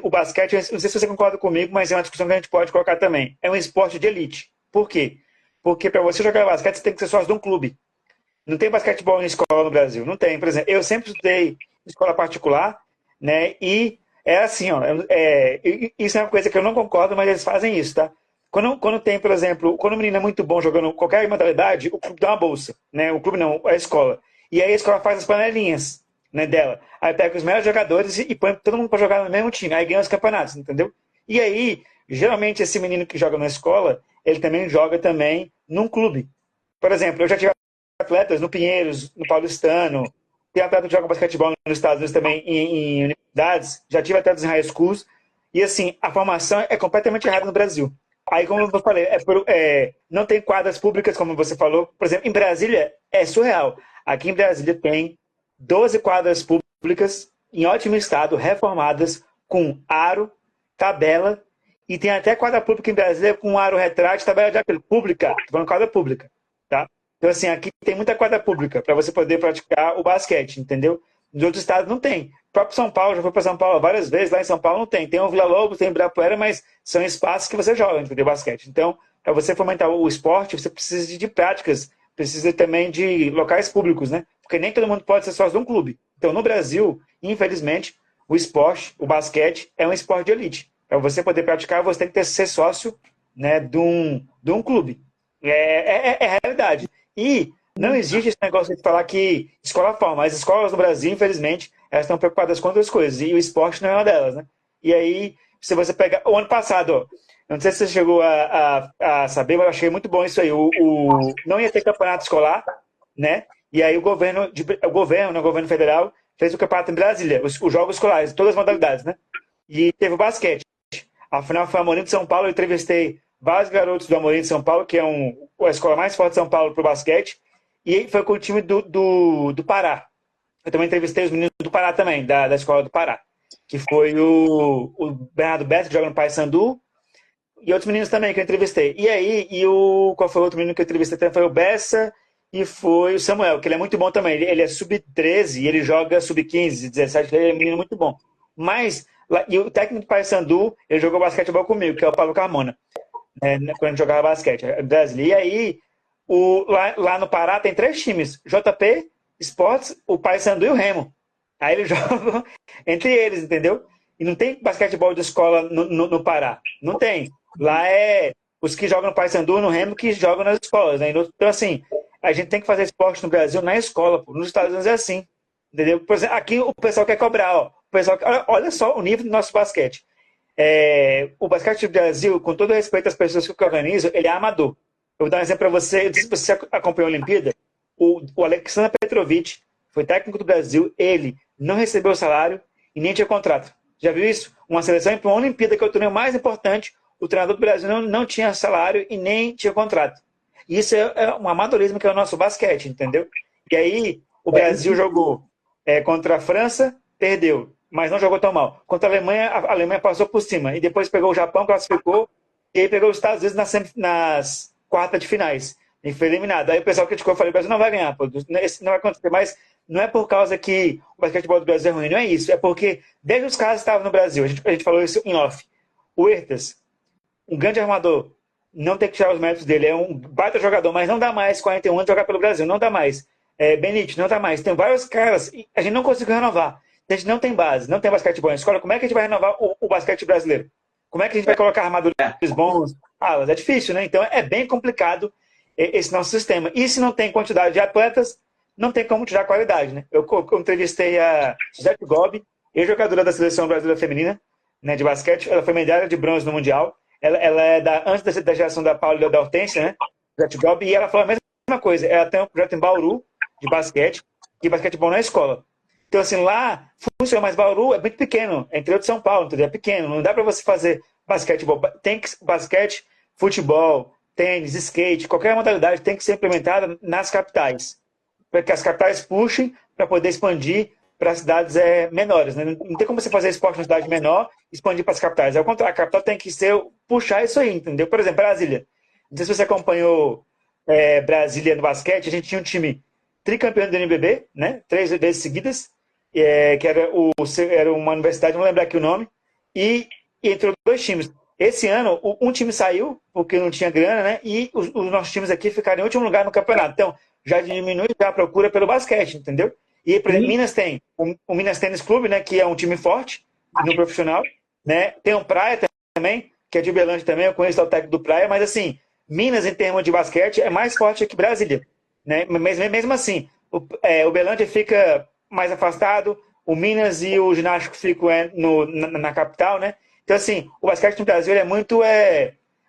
o basquete, não sei se você concorda comigo, mas é uma discussão que a gente pode colocar também. É um esporte de elite. Por quê? Porque para você jogar basquete, você tem que ser sócio de um clube. Não tem basquetebol em escola no Brasil. Não tem. Por exemplo, eu sempre estudei em escola particular, né? E é assim, ó. Isso é uma coisa que eu não concordo, mas eles fazem isso, tá? Quando tem, por exemplo, quando o menino é muito bom jogando qualquer modalidade, o clube dá uma bolsa, né? O clube não, a escola. E aí a escola faz as panelinhas, né, dela. Aí pega os melhores jogadores e põe todo mundo para jogar no mesmo time. Aí ganha os campeonatos, entendeu? E aí, geralmente, esse menino que joga na escola, ele também joga também num clube. Por exemplo, eu já tive atletas no Pinheiros, no Paulistano, tem atleta que joga basquetebol nos Estados Unidos também em universidades, já tive atletas em high schools, e assim, a formação é completamente errada no Brasil. Aí, como eu falei, não tem quadras públicas, como você falou. Por exemplo, em Brasília é surreal. Aqui em Brasília tem 12 quadras públicas em ótimo estado, reformadas, com aro, tabela, e tem até quadra pública em Brasília com aro retrátil, tabela de acrílico. Pública, tô falando quadra pública, tá? Então, assim, aqui tem muita quadra pública para você poder praticar o basquete, entendeu? Nos outros estados não tem. O próprio São Paulo, já fui para São Paulo várias vezes, lá em São Paulo não tem. Tem o Vila Lobos, tem o Ibirapuera, mas são espaços que você joga, entendeu? Basquete. Então, para você fomentar o esporte, você precisa de práticas, precisa também de locais públicos, né? Porque nem todo mundo pode ser sócio de um clube. Então, no Brasil, infelizmente, o esporte, o basquete, é um esporte de elite. Para você poder praticar, você tem que ser sócio, né, de um clube. É a realidade. E não existe esse negócio de falar que escola forma. As escolas no Brasil, infelizmente, elas estão preocupadas com outras coisas. E o esporte não é uma delas, né? E aí, se você pegar... O ano passado, ó, não sei se você chegou a saber, mas eu achei muito bom isso aí. Não ia ter campeonato escolar, né? E aí o governo federal, fez o campeonato em Brasília, os jogos escolares, todas as modalidades, né? E teve o basquete. Afinal, foi a Amorim de São Paulo, eu entrevistei vários garotos do Amorim de São Paulo, que é a escola mais forte de São Paulo para o basquete, e foi com o time do Pará. Eu também entrevistei os meninos do Pará também, da escola do Pará, que foi o Bernardo Bessa, que joga no Paysandu, e outros meninos também que eu entrevistei. E aí, qual foi o outro menino que eu entrevistei também? Foi o Bessa e foi o Samuel, que ele é muito bom também. Ele é sub-13 e ele joga sub-15, 17, ele é um menino muito bom. Mas, e o técnico do Paysandu, ele jogou basquetebol comigo, que é o Paulo Carmona, né, quando a gente jogava basquete, Brasília. E aí, Lá no Pará tem 3 times: JP, Sports, o Paysandu e o Remo. Aí eles jogam entre eles, entendeu? E não tem basquetebol de escola no Pará. Não tem. Lá é os que jogam no Paysandu, no Remo, que jogam nas escolas, né? Então, assim, a gente tem que fazer esporte no Brasil na escola, pô. Nos Estados Unidos é assim. Entendeu? Por exemplo, aqui o pessoal quer cobrar, ó. O pessoal, olha só o nível do nosso basquete. O basquete do Brasil, com todo respeito às pessoas que organizam, ele é amador. Eu vou dar um exemplo para você. Eu disse que você acompanhou a Olimpíada. O Alexander Petrovic foi técnico do Brasil. Ele não recebeu salário e nem tinha contrato. Já viu isso? Uma seleção para uma Olimpíada, que é o torneio mais importante, o treinador do Brasil não tinha salário e nem tinha contrato. Isso é um amadorismo que é o nosso basquete, entendeu? E aí o Brasil jogou contra a França, perdeu, mas não jogou tão mal. Contra a Alemanha passou por cima. E depois pegou o Japão, classificou, e aí pegou os Estados Unidos nas quartas de finais. E foi eliminado. Aí o pessoal criticou, eu falei, o Brasil não vai ganhar, pô. Isso não vai acontecer mais. Não é por causa que o basquetebol do Brasil é ruim, não é isso. É porque desde os caras estavam no Brasil. A gente falou isso em off. O Ertas, um grande armador, não tem que tirar os méritos dele. É um baita jogador, mas não dá mais 41 anos de jogar pelo Brasil. Não dá mais. Benite, não dá mais. Tem vários caras. E a gente não conseguiu renovar. A gente não tem base, não tem basquetebol na escola. Como é que a gente vai renovar o basquete brasileiro? Como é que a gente vai colocar armadores bons? É difícil, né? Então é bem complicado esse nosso sistema. E se não tem quantidade de atletas, não tem como tirar qualidade, né? Eu entrevistei a Suzette Gobi, ex-jogadora da Seleção Brasileira Feminina, né, de basquete. Ela foi medalha de bronze no Mundial. Ela é antes da geração da Paula e da Hortência, né? Suzette Gobi, e ela falou a mesma coisa. Ela tem um projeto em Bauru de basquete, e basquetebol na escola. Então, assim, lá funciona, mas Bauru é muito pequeno, é interior de São Paulo, entendeu? É pequeno, não dá para você fazer basquetebol. Tem que basquete, futebol, tênis, skate, qualquer modalidade tem que ser implementada nas capitais, para que as capitais puxem para poder expandir para cidades menores, né? Não tem como você fazer esporte na cidade menor e expandir para as capitais. Ao contrário, a capital tem que puxar isso aí, entendeu? Por exemplo, Brasília. Não sei se você acompanhou Brasília no basquete, a gente tinha um time tricampeão do NBB, né? 3 vezes seguidas, que era uma universidade, não vou lembrar aqui o nome, e entrou 2 times. Esse ano, um time saiu, porque não tinha grana, né? E os nossos times aqui ficaram em último lugar no campeonato. Então, já diminui a procura pelo basquete, entendeu? E, por exemplo, Minas tem o Minas Tênis Clube, né? Que é um time forte, no profissional, né? Tem o Praia também, que é de Uberlândia também, eu conheço o técnico do Praia, mas assim, Minas, em termos de basquete, é mais forte que Brasília, né? Mas mesmo assim, o Uberlândia fica mais afastado, o Minas e o Ginástico ficam na capital, né? Então, assim, o basquete no Brasil ele é muito,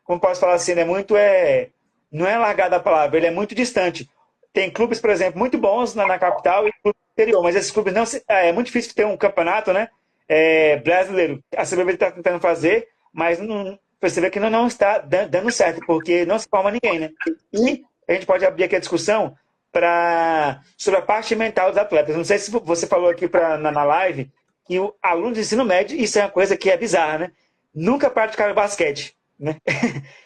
como posso falar assim, não é largada a palavra, ele é muito distante. Tem clubes, por exemplo, muito bons na capital e clubes no interior, mas esses clubes é muito difícil ter um campeonato, né? Brasileiro. A CBB está tentando fazer, mas você vê que não está dando certo, porque não se forma ninguém, né? E a gente pode abrir aqui a discussão sobre a parte mental dos atletas. Não sei se você falou aqui na live que o aluno de ensino médio, isso é uma coisa que é bizarra, né? Nunca praticaram basquete, né?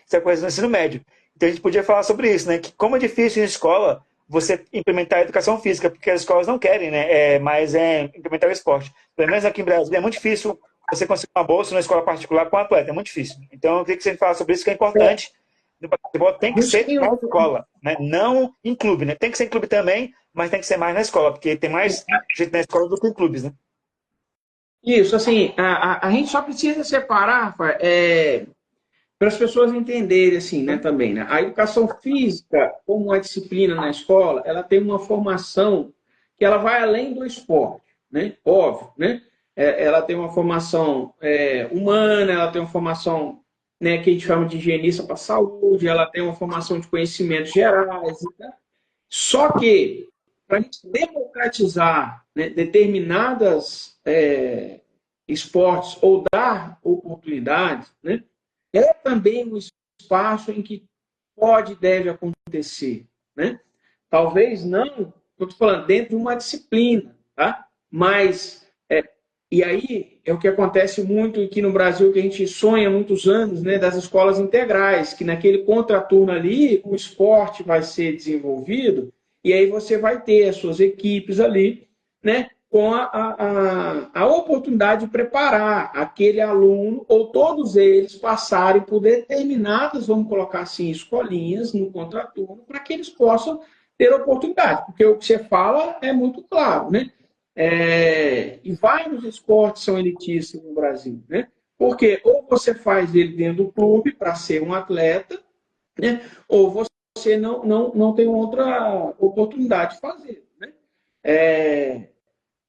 Isso é coisa do ensino médio. Então a gente podia falar sobre isso, né? Que como é difícil em escola você implementar a educação física, porque as escolas não querem, né? Mas implementar o esporte. Pelo menos aqui em Brasília é muito difícil você conseguir uma bolsa numa escola particular com um atleta, é muito difícil. Então eu queria que você falasse sobre isso, que é importante. No basquetebol tem que ser na escola, né? Não em clube, né? Tem que ser em clube também, mas tem que ser mais na escola, porque tem mais gente na escola do que em clubes, né? Isso, assim, a gente só precisa separar, para as pessoas entenderem, assim, né, também, né? A educação física, como uma disciplina na escola, ela tem uma formação que ela vai além do esporte, né? Óbvio, né? Ela tem uma formação humana, ela tem uma formação, né, que a gente chama de higienista para a saúde, ela tem uma formação de conhecimentos gerais, né? Só que, para a gente democratizar, né, determinadas esportes ou dar oportunidades, né, é também um espaço em que pode e deve acontecer, né? Talvez não, estou falando, dentro de uma disciplina, tá? Mas, e aí é o que acontece muito aqui no Brasil, que a gente sonha há muitos anos, né, das escolas integrais, que naquele contraturno ali, o esporte vai ser desenvolvido, e aí você vai ter as suas equipes ali, né, com a oportunidade de preparar aquele aluno, ou todos eles, passarem por determinadas, vamos colocar assim, escolinhas no contraturno, para que eles possam ter oportunidade. Porque o que você fala é muito claro, né? E vários esportes são elitistas no Brasil, né? Porque ou você faz ele dentro do clube para ser um atleta, né? Ou você não tem outra oportunidade de fazer, né?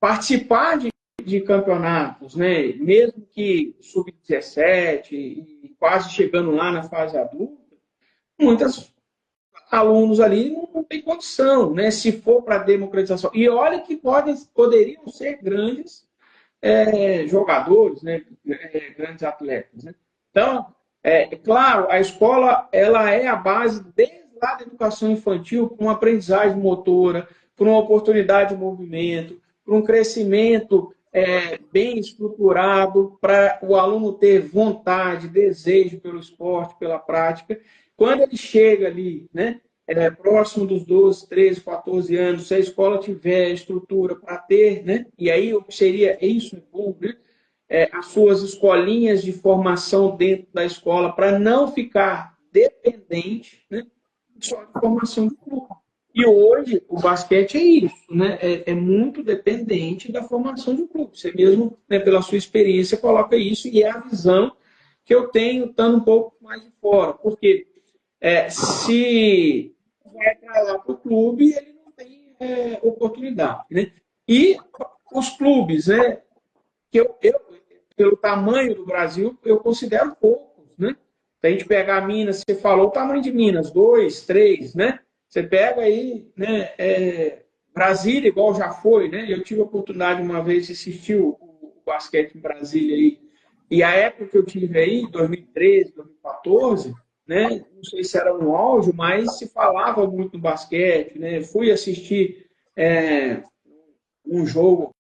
Participar de campeonatos, né? Mesmo que sub-17 e quase chegando lá na fase adulta, muitos alunos ali não têm condição, né? Se for para democratização. E olha que poderiam ser grandes jogadores, né? Grandes atletas. Né? Então, claro, a escola ela é a base desde lá da educação infantil para uma aprendizagem motora, para uma oportunidade de movimento, para um crescimento bem estruturado, para o aluno ter vontade, desejo pelo esporte, pela prática. Quando ele chega ali, né, próximo dos 12, 13, 14 anos, se a escola tiver estrutura para ter, né, e aí o que seria isso, bom, né, as suas escolinhas de formação dentro da escola, para não ficar dependente, né, só de formação de clube. E hoje o basquete é isso, né? É muito dependente da formação de um clube. Você mesmo, né, pela sua experiência, coloca isso e é a visão que eu tenho estando um pouco mais de fora. Porque se vai para lá para o clube, ele não tem oportunidade. Né? E os clubes, né, que pelo tamanho do Brasil, eu considero poucos. Né? Se a gente pegar Minas, você falou o tamanho de Minas, 2, 3, né? Você pega aí, né, Brasília, igual já foi, né? Eu tive a oportunidade uma vez de assistir o basquete em Brasília aí. E a época que eu tive aí, 2013, 2014, né? Não sei se era no auge, mas se falava muito no basquete, né? Fui assistir um jogo.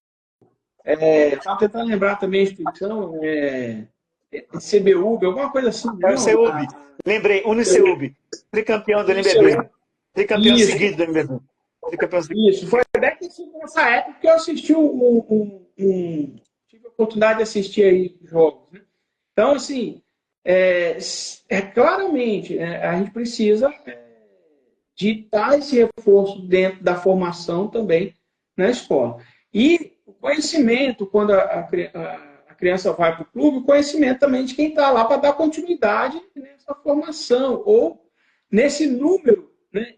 Estava tentando lembrar também a instituição, CBUB, alguma coisa assim. É o CEUB. Lembrei, Uniceub. Tricampeão do NBB. Tricampeão seguido do NBB. Tricampeão seguido. Isso, foi até que nessa época que eu assisti tive a oportunidade de assistir aí jogos. Né? Então, assim, claramente, a gente precisa de dar esse reforço dentro da formação também na escola. E o conhecimento, quando a criança vai para o clube, o conhecimento também de quem está lá para dar continuidade nessa formação, ou nesse número, né?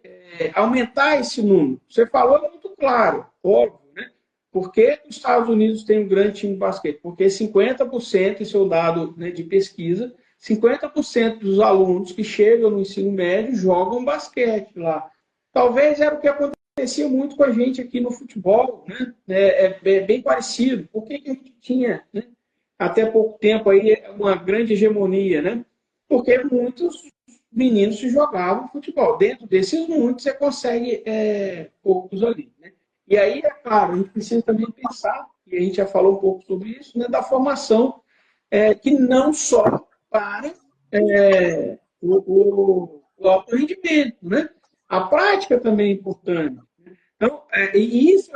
Aumentar esse número. Você falou muito claro, óbvio, né? Por que os Estados Unidos têm um grande time de basquete? Porque 50%, esse é o dado, né, de pesquisa, 50% dos alunos que chegam no ensino médio jogam basquete lá. Talvez era o que acontecia muito com a gente aqui no futebol, né? É bem parecido. Por que a gente tinha, né, até pouco tempo aí uma grande hegemonia, né? Porque muitos meninos se jogavam futebol. Dentro desses muitos, você consegue poucos ali. Né? E aí, é claro, a gente precisa também pensar, e a gente já falou um pouco sobre isso, né, da formação que não só para o alto rendimento. Né? A prática também é importante. Então, e isso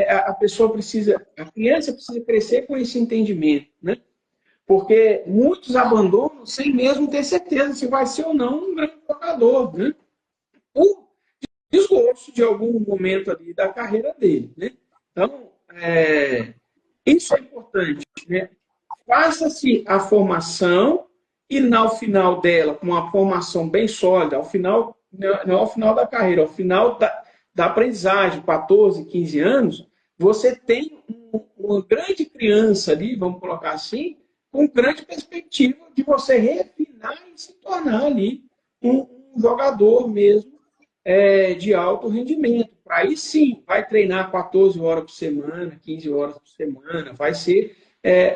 a pessoa precisa, a criança precisa crescer com esse entendimento. Né? Porque muitos abandonam sem mesmo ter certeza se vai ser ou não um grande jogador, né? Ou desgosto de algum momento ali da carreira dele. Né? Então, isso é importante. Né? Faça-se a formação e, ao final dela, com uma formação bem sólida, ao final, não ao final da carreira, ao final da aprendizagem, 14, 15 anos, você tem uma grande criança ali, vamos colocar assim, com grande perspectiva de você refinar e se tornar ali um jogador mesmo de alto rendimento. Aí sim, vai treinar 14 horas por semana, 15 horas por semana, vai ser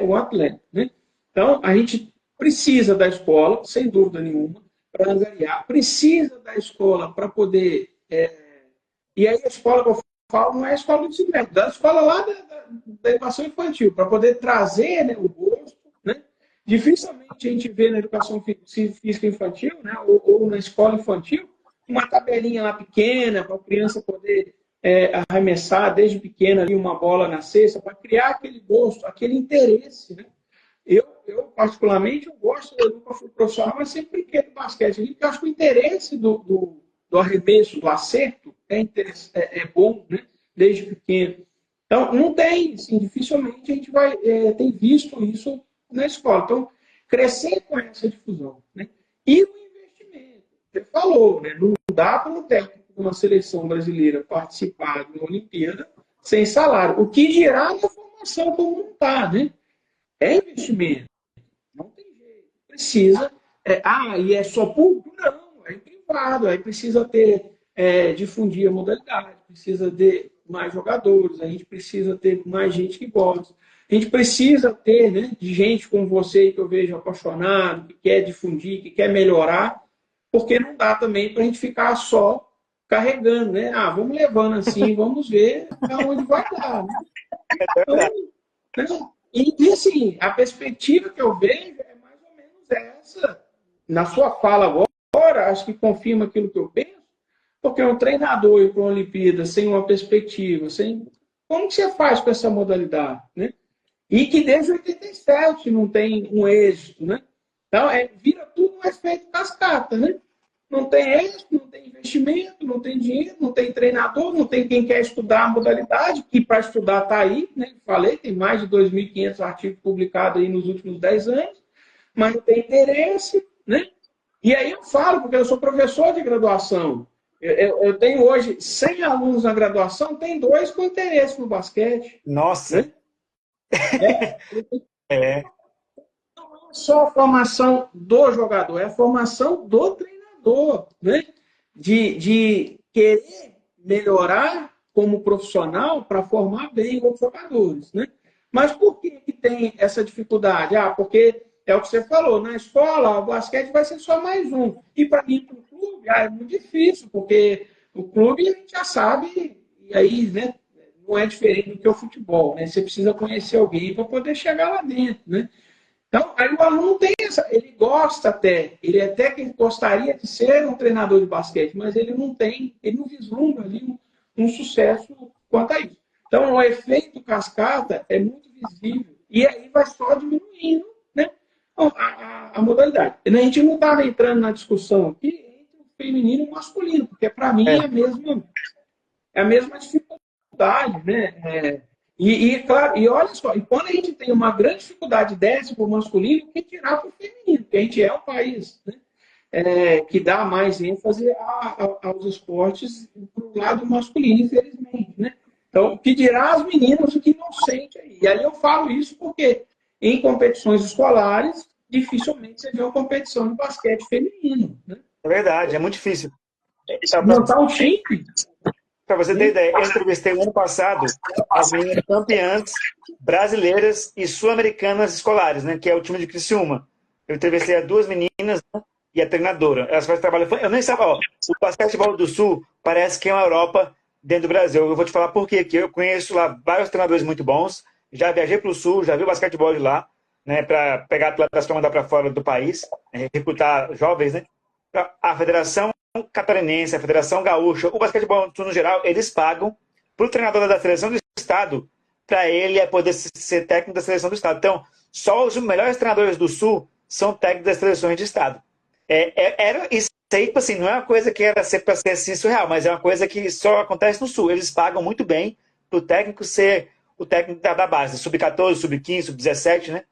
um atleta. Né? Então, a gente precisa da escola, sem dúvida nenhuma, para angariar, precisa da escola para poder... e aí a escola que eu falo não é a escola do ensino médio, da escola lá da educação infantil, para poder trazer, né, o gosto. Né? Dificilmente a gente vê na educação física infantil, né, ou na escola infantil, uma tabelinha lá pequena para a criança poder arremessar desde pequena ali uma bola na cesta, para criar aquele gosto, aquele interesse, né? Particularmente, eu gosto, eu nunca fui profissional, mas sempre brinquei do basquete, porque eu acho que o interesse do arremesso, do acerto, é bom, né? Desde pequeno. Então, não tem, assim, dificilmente a gente tem visto isso na escola. Então, crescer com essa difusão, né? E o investimento, você falou, né? Não dá para um técnico de uma seleção brasileira participar de uma Olimpíada sem salário. O que dirá da formação como não está, né? É investimento. Não tem jeito. Precisa. E é só público? Não, é privado. Aí precisa difundir a modalidade, precisa ter mais jogadores, a gente precisa ter mais gente que gosta. A gente precisa ter, né, de gente como você, que eu vejo apaixonado, que quer difundir, que quer melhorar, porque não dá também para a gente ficar só carregando, né? Vamos levando assim, vamos ver aonde vai dar, né? Então, né? E assim, a perspectiva que eu vejo é mais ou menos essa. Na sua fala agora, acho que confirma aquilo que eu penso, porque um treinador ir para uma Olimpíada sem uma perspectiva, como que você faz com essa modalidade, né? E que desde 87 não tem um êxito, né? Então, vira tudo um efeito cascata, né? Não tem êxito, não tem investimento, não tem dinheiro, não tem treinador, não tem quem quer estudar a modalidade, que para estudar está aí, né? Falei, tem mais de 2.500 artigos publicados aí nos últimos 10 anos, mas não tem interesse, né? E aí eu falo, porque eu sou professor de graduação. Eu tenho hoje 100 alunos na graduação, tem 2 com interesse no basquete. Nossa! Né? Não é só a formação do jogador, é a formação do treinador, né? De querer melhorar como profissional para formar bem os jogadores, né? Mas por que tem essa dificuldade? Porque é o que você falou, na escola o basquete vai ser só mais um. E para mim, para o clube, é muito difícil, porque o clube a gente já sabe, e aí, né, não é diferente do que o futebol, né? Você precisa conhecer alguém para poder chegar lá dentro, né? Então, aí o aluno tem ele gosta até, ele até que gostaria de ser um treinador de basquete, mas ele não vislumbra ali um sucesso quanto a isso. Então, o efeito cascata é muito visível e aí vai só diminuindo, né, a modalidade. A gente não estava entrando na discussão aqui entre o feminino e o masculino, porque para mim é a mesma dificuldade, né? Claro, e olha só, e quando a gente tem uma grande dificuldade dessa para o masculino, o que tirar para o feminino? Porque a gente é um país, né, que dá mais ênfase aos esportes para o lado masculino, infelizmente. Né? Então, o que dirá as meninas, o que não sente aí? E aí eu falo isso porque em competições escolares, dificilmente você vê uma competição de basquete feminino. Né? É verdade, é muito difícil. Montar um time. Para você ter ideia, eu entrevistei no ano passado as meninas campeãs brasileiras e sul-americanas escolares, né, que é o time de Criciúma. Eu entrevistei as 2 meninas, né, e a treinadora. Elas fazem trabalho. Eu nem sabia, o basquetebol do Sul parece que é uma Europa dentro do Brasil. Eu vou te falar por quê, que eu conheço lá vários treinadores muito bons, já viajei para o Sul, já vi o basquetebol de lá, né, para pegar atletas para mandar para fora do país, recrutar jovens, né. A Federação Catarinense, a Federação Gaúcha, o basquetebol no geral, eles pagam para o treinador da seleção do estado para ele poder ser técnico da seleção do estado. Então, só os melhores treinadores do Sul são técnicos das seleções de estado. Isso aí, assim, não é uma coisa que era para ser assim, surreal, mas é uma coisa que só acontece no Sul. Eles pagam muito bem para o técnico ser o técnico da base, sub-14, sub-15, sub-17, né?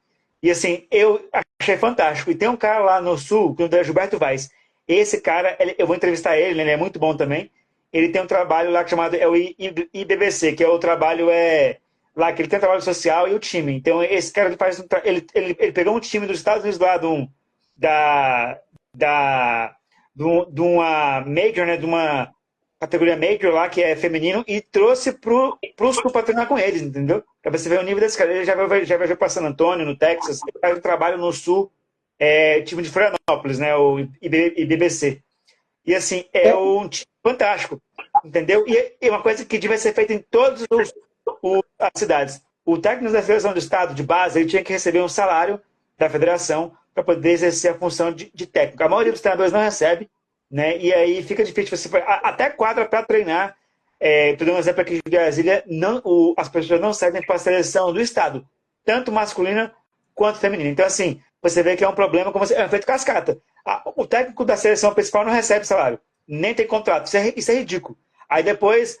E assim, eu achei fantástico. E tem um cara lá no Sul, que é o Gilberto Vaz. Esse cara, eu vou entrevistar ele, ele é muito bom também. Ele tem um trabalho lá chamado o IBBC, que é o trabalho lá que ele tem um trabalho social e o time. Então, esse cara ele pegou um time dos Estados Unidos lá de uma major, né, de uma categoria major lá, que é feminino, e trouxe pro Sul para treinar com eles, entendeu? Para você ver o nível desse cara. Ele já viajou para San Antônio, no Texas, ele faz um trabalho no Sul, time de Florianópolis, né, o IBBC. E assim, é um time fantástico, entendeu? E é uma coisa que devia ser feita em todas as cidades. O técnico da Federação do Estado, de base, ele tinha que receber um salário da federação para poder exercer a função de técnico. A maioria dos treinadores não recebe, né? E aí fica difícil você até quadra para treinar. Estou dando um exemplo aqui de Brasília, as pessoas não servem para a seleção do Estado, tanto masculina quanto feminina. Então, assim, você vê que é um problema, é um efeito cascata. O técnico da seleção principal não recebe salário, nem tem contrato. Isso é ridículo. Aí depois,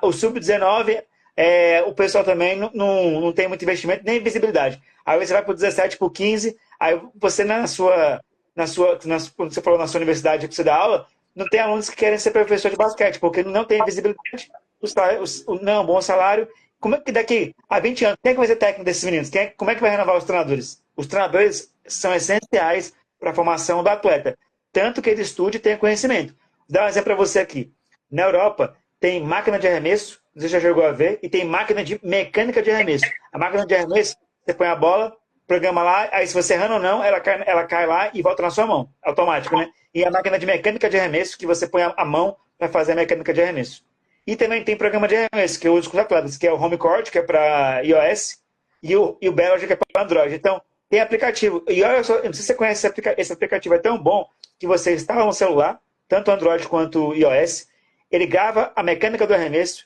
o Sub-19, o pessoal também não tem muito investimento, nem visibilidade. Aí você vai para o 17, para o 15, aí você quando você falou na sua universidade que você dá aula, não tem alunos que querem ser professor de basquete, porque não tem visibilidade, não é um bom salário. Como é que daqui a 20 anos, quem é que vai ser técnico desses meninos? Como é que vai renovar os treinadores? Os treinadores são essenciais para a formação do atleta, tanto que ele estude e tenha conhecimento. Vou dar um exemplo para você aqui. Na Europa, tem máquina de arremesso, você já jogou a ver, e tem máquina de mecânica de arremesso. A máquina de arremesso, você põe a bola, programa lá, aí se você errando ou não, ela cai lá e volta na sua mão, automático, né? E a máquina de mecânica de arremesso, que você põe a mão para fazer a mecânica de arremesso. E também tem programa de arremesso, que eu uso com os atletas, que é o Home Court, que é para iOS, e o Biology, que é para Android. Então, tem aplicativo. E olha só, eu não sei se você conhece esse aplicativo, é tão bom que você instala no celular, tanto Android quanto iOS, ele grava a mecânica do arremesso,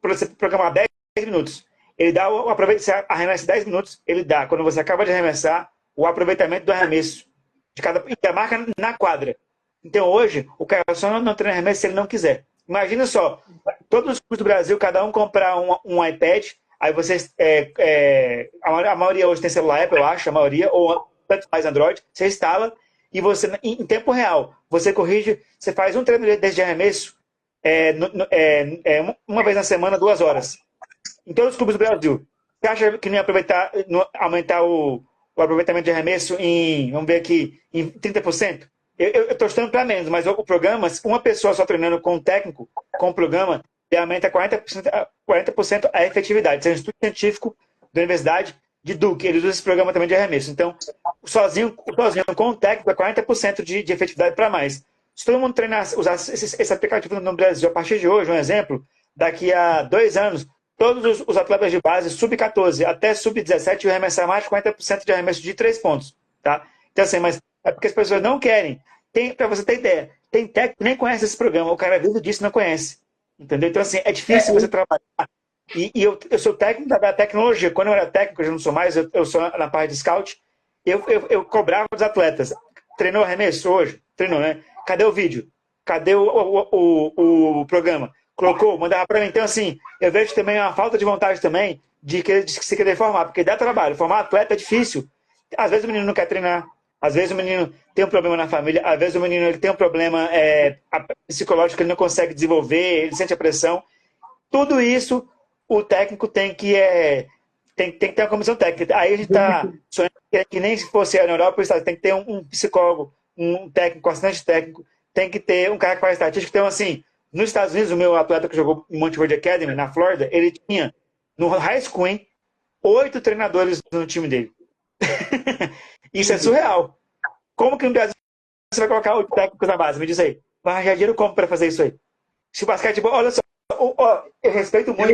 para você programar 10 minutos. Ele dá você arremessa 10 minutos, ele dá, quando você acaba de arremessar, o aproveitamento do arremesso de cada e a marca na quadra. Então hoje, o cara só não treina arremesso se ele não quiser. Imagina só, todos os clubes do Brasil, cada um comprar um iPad, aí vocês. A maioria hoje tem celular Apple, eu acho, a maioria, ou tanto mais Android, você instala e você, em tempo real, você corrige, você faz um treino de arremesso uma vez na semana, 2 horas. Em todos os clubes do Brasil. Você acha que não ia aumentar o aproveitamento de arremesso vamos ver aqui, em 30%? Eu estou estudando para menos, mas o programa, uma pessoa só treinando com um técnico, com o programa, ele aumenta 40% a efetividade. Isso é um estudo científico da Universidade de Duke. Eles usam esse programa também de arremesso. Então, sozinho com o técnico, é 40% de efetividade para mais. Se todo mundo usar esse aplicativo no Brasil, a partir de hoje, um exemplo, daqui a 2 anos, todos os atletas de base, sub-14 até sub-17, vão arremessar mais de 40% de arremesso de 3 pontos. Tá? Então, assim, mas é porque as pessoas não querem. Para você ter ideia, tem técnico que nem conhece esse programa, o cara vive disso não conhece. Entendeu? Então, assim, é difícil você trabalhar. E eu sou técnico da tecnologia. Quando eu era técnico, eu já não sou mais, eu sou na parte de scout, eu cobrava dos atletas. Treinou arremesso hoje? Treinou, né? Cadê o vídeo? Cadê o programa? Colocou, mandava para mim. Então, assim, eu vejo também uma falta de vontade também de se querer formar, porque dá trabalho. Formar atleta é difícil. Às vezes o menino não quer treinar, às vezes o menino tem um problema na família, às vezes o menino ele tem um problema psicológico que ele não consegue desenvolver, ele sente a pressão. Tudo isso o técnico tem que ter uma comissão técnica. Aí a gente está sonhando que nem se fosse na Europa, tem que ter um psicólogo, um técnico, um assistente técnico, tem que ter um cara que faz estatística. Então, assim, nos Estados Unidos, o meu atleta que jogou em Monte Verde Academy, na Flórida, ele tinha, no high school, 8 treinadores no time dele. Isso é surreal. Como que no Brasil você vai colocar 8 técnicos na base? Me diz aí. Vai arranjar dinheiro como para fazer isso aí? Se o basquetebol, olha só, eu respeito muito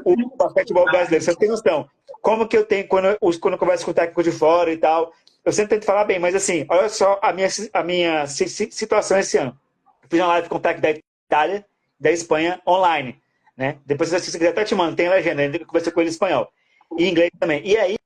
o basquetebol brasileiro, você não tem noção. Como que eu tenho, quando eu converso com o técnico de fora e tal, eu sempre tento falar bem, mas assim, olha só a minha situação esse ano. Eu fiz uma live com o técnico da Itália, da Espanha, online. Né? Depois, se você quiser, até te mando, tem legenda, eu conversei com ele em espanhol. E inglês também. E aí,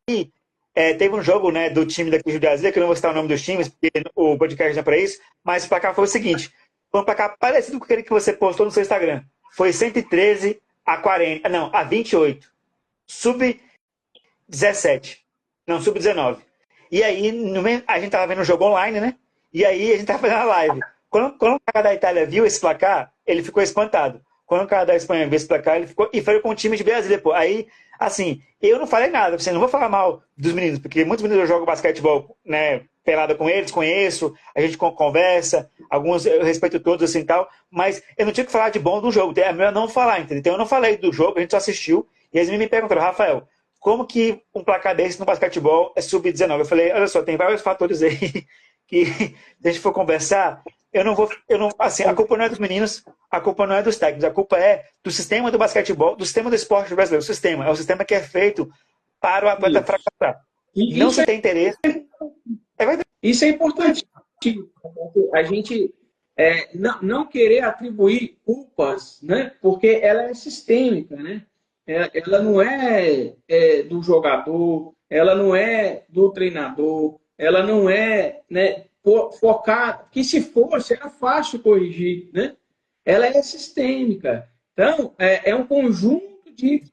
teve um jogo, né, do time daqui de Brasília, que eu não vou citar o nome dos times, porque o podcast não é para isso, mas o placar foi o seguinte: foi um placar parecido com aquele que você postou no seu Instagram. Foi 113 a 40, não, a 28. Sub-17. Não, sub-19. E aí, a gente tava vendo o jogo online, né? E aí, a gente tava fazendo a live. Quando o cara da Itália viu esse placar, ele ficou espantado. Quando o cara da Espanha viu esse placar, ele ficou... E foi com o time de Brasília, pô. Aí, assim, eu não falei nada. Assim, não vou falar mal dos meninos, porque muitos meninos eu jogo basquetebol, né? Pelada com eles, conheço, a gente conversa, alguns eu respeito todos, assim, tal. Mas eu não tinha que falar de bom do jogo. É melhor não falar, entendeu? Então, eu não falei do jogo, a gente só assistiu. E eles me perguntaram, Rafael, como que um placar desse no basquetebol é sub-19? Eu falei, olha só, tem vários fatores aí que, se a gente for conversar, assim, a culpa não é dos meninos, a culpa não é dos técnicos, a culpa é do sistema do basquetebol, do sistema do esporte brasileiro. É um sistema que é feito para o atleta fracassar. Não se tem interesse. Isso é importante. A gente não querer atribuir culpas, né? Porque ela é sistêmica, né? Ela não do jogador, ela não é do treinador, ela não é, né, focada, que se fosse era fácil corrigir, né? Ela é sistêmica. Então, é um conjunto de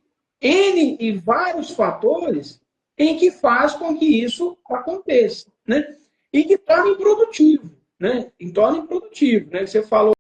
N e vários fatores em que faz com que isso aconteça, né? E que torna improdutivo, né? E torna improdutivo, né? Você falou